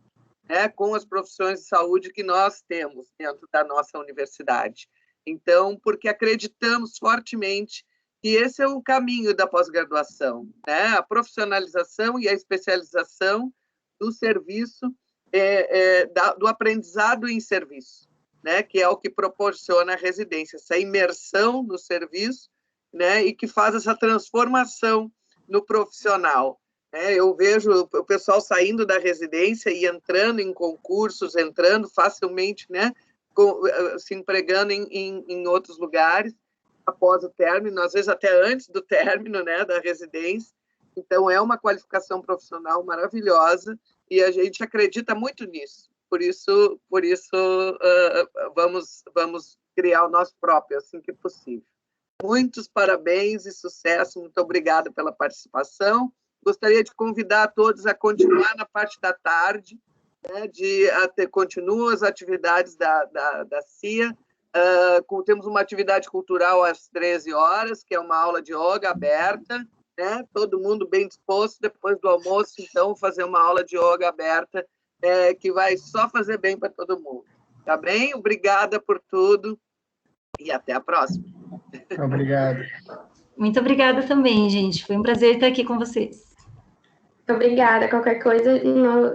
né, com as profissões de saúde que nós temos dentro da nossa universidade. Então, porque acreditamos fortemente que esse é o caminho da pós-graduação, né, a profissionalização e a especialização do serviço, do aprendizado em serviço, né, que é o que proporciona a residência, essa imersão no serviço, né, e que faz essa transformação no profissional. Eu vejo o pessoal saindo da residência e entrando em concursos, entrando facilmente, né, se empregando em outros lugares após o término, às vezes até antes do término, né, da residência. Então, é uma qualificação profissional maravilhosa e a gente acredita muito nisso. Por isso vamos criar o nosso próprio, assim que possível. Muitos parabéns e sucesso. Muito obrigada pela participação. Gostaria de convidar a todos a continuar na parte da tarde, né, continuam as atividades da CIA. Temos uma atividade cultural às 13 horas, que é uma aula de yoga aberta, né? Todo mundo bem disposto, depois do almoço, então, fazer uma aula de yoga aberta, que vai só fazer bem para todo mundo. Tá bem? Obrigada por tudo e até a próxima. Obrigado. Muito obrigada também, gente. Foi um prazer estar aqui com vocês. Obrigada. Qualquer coisa,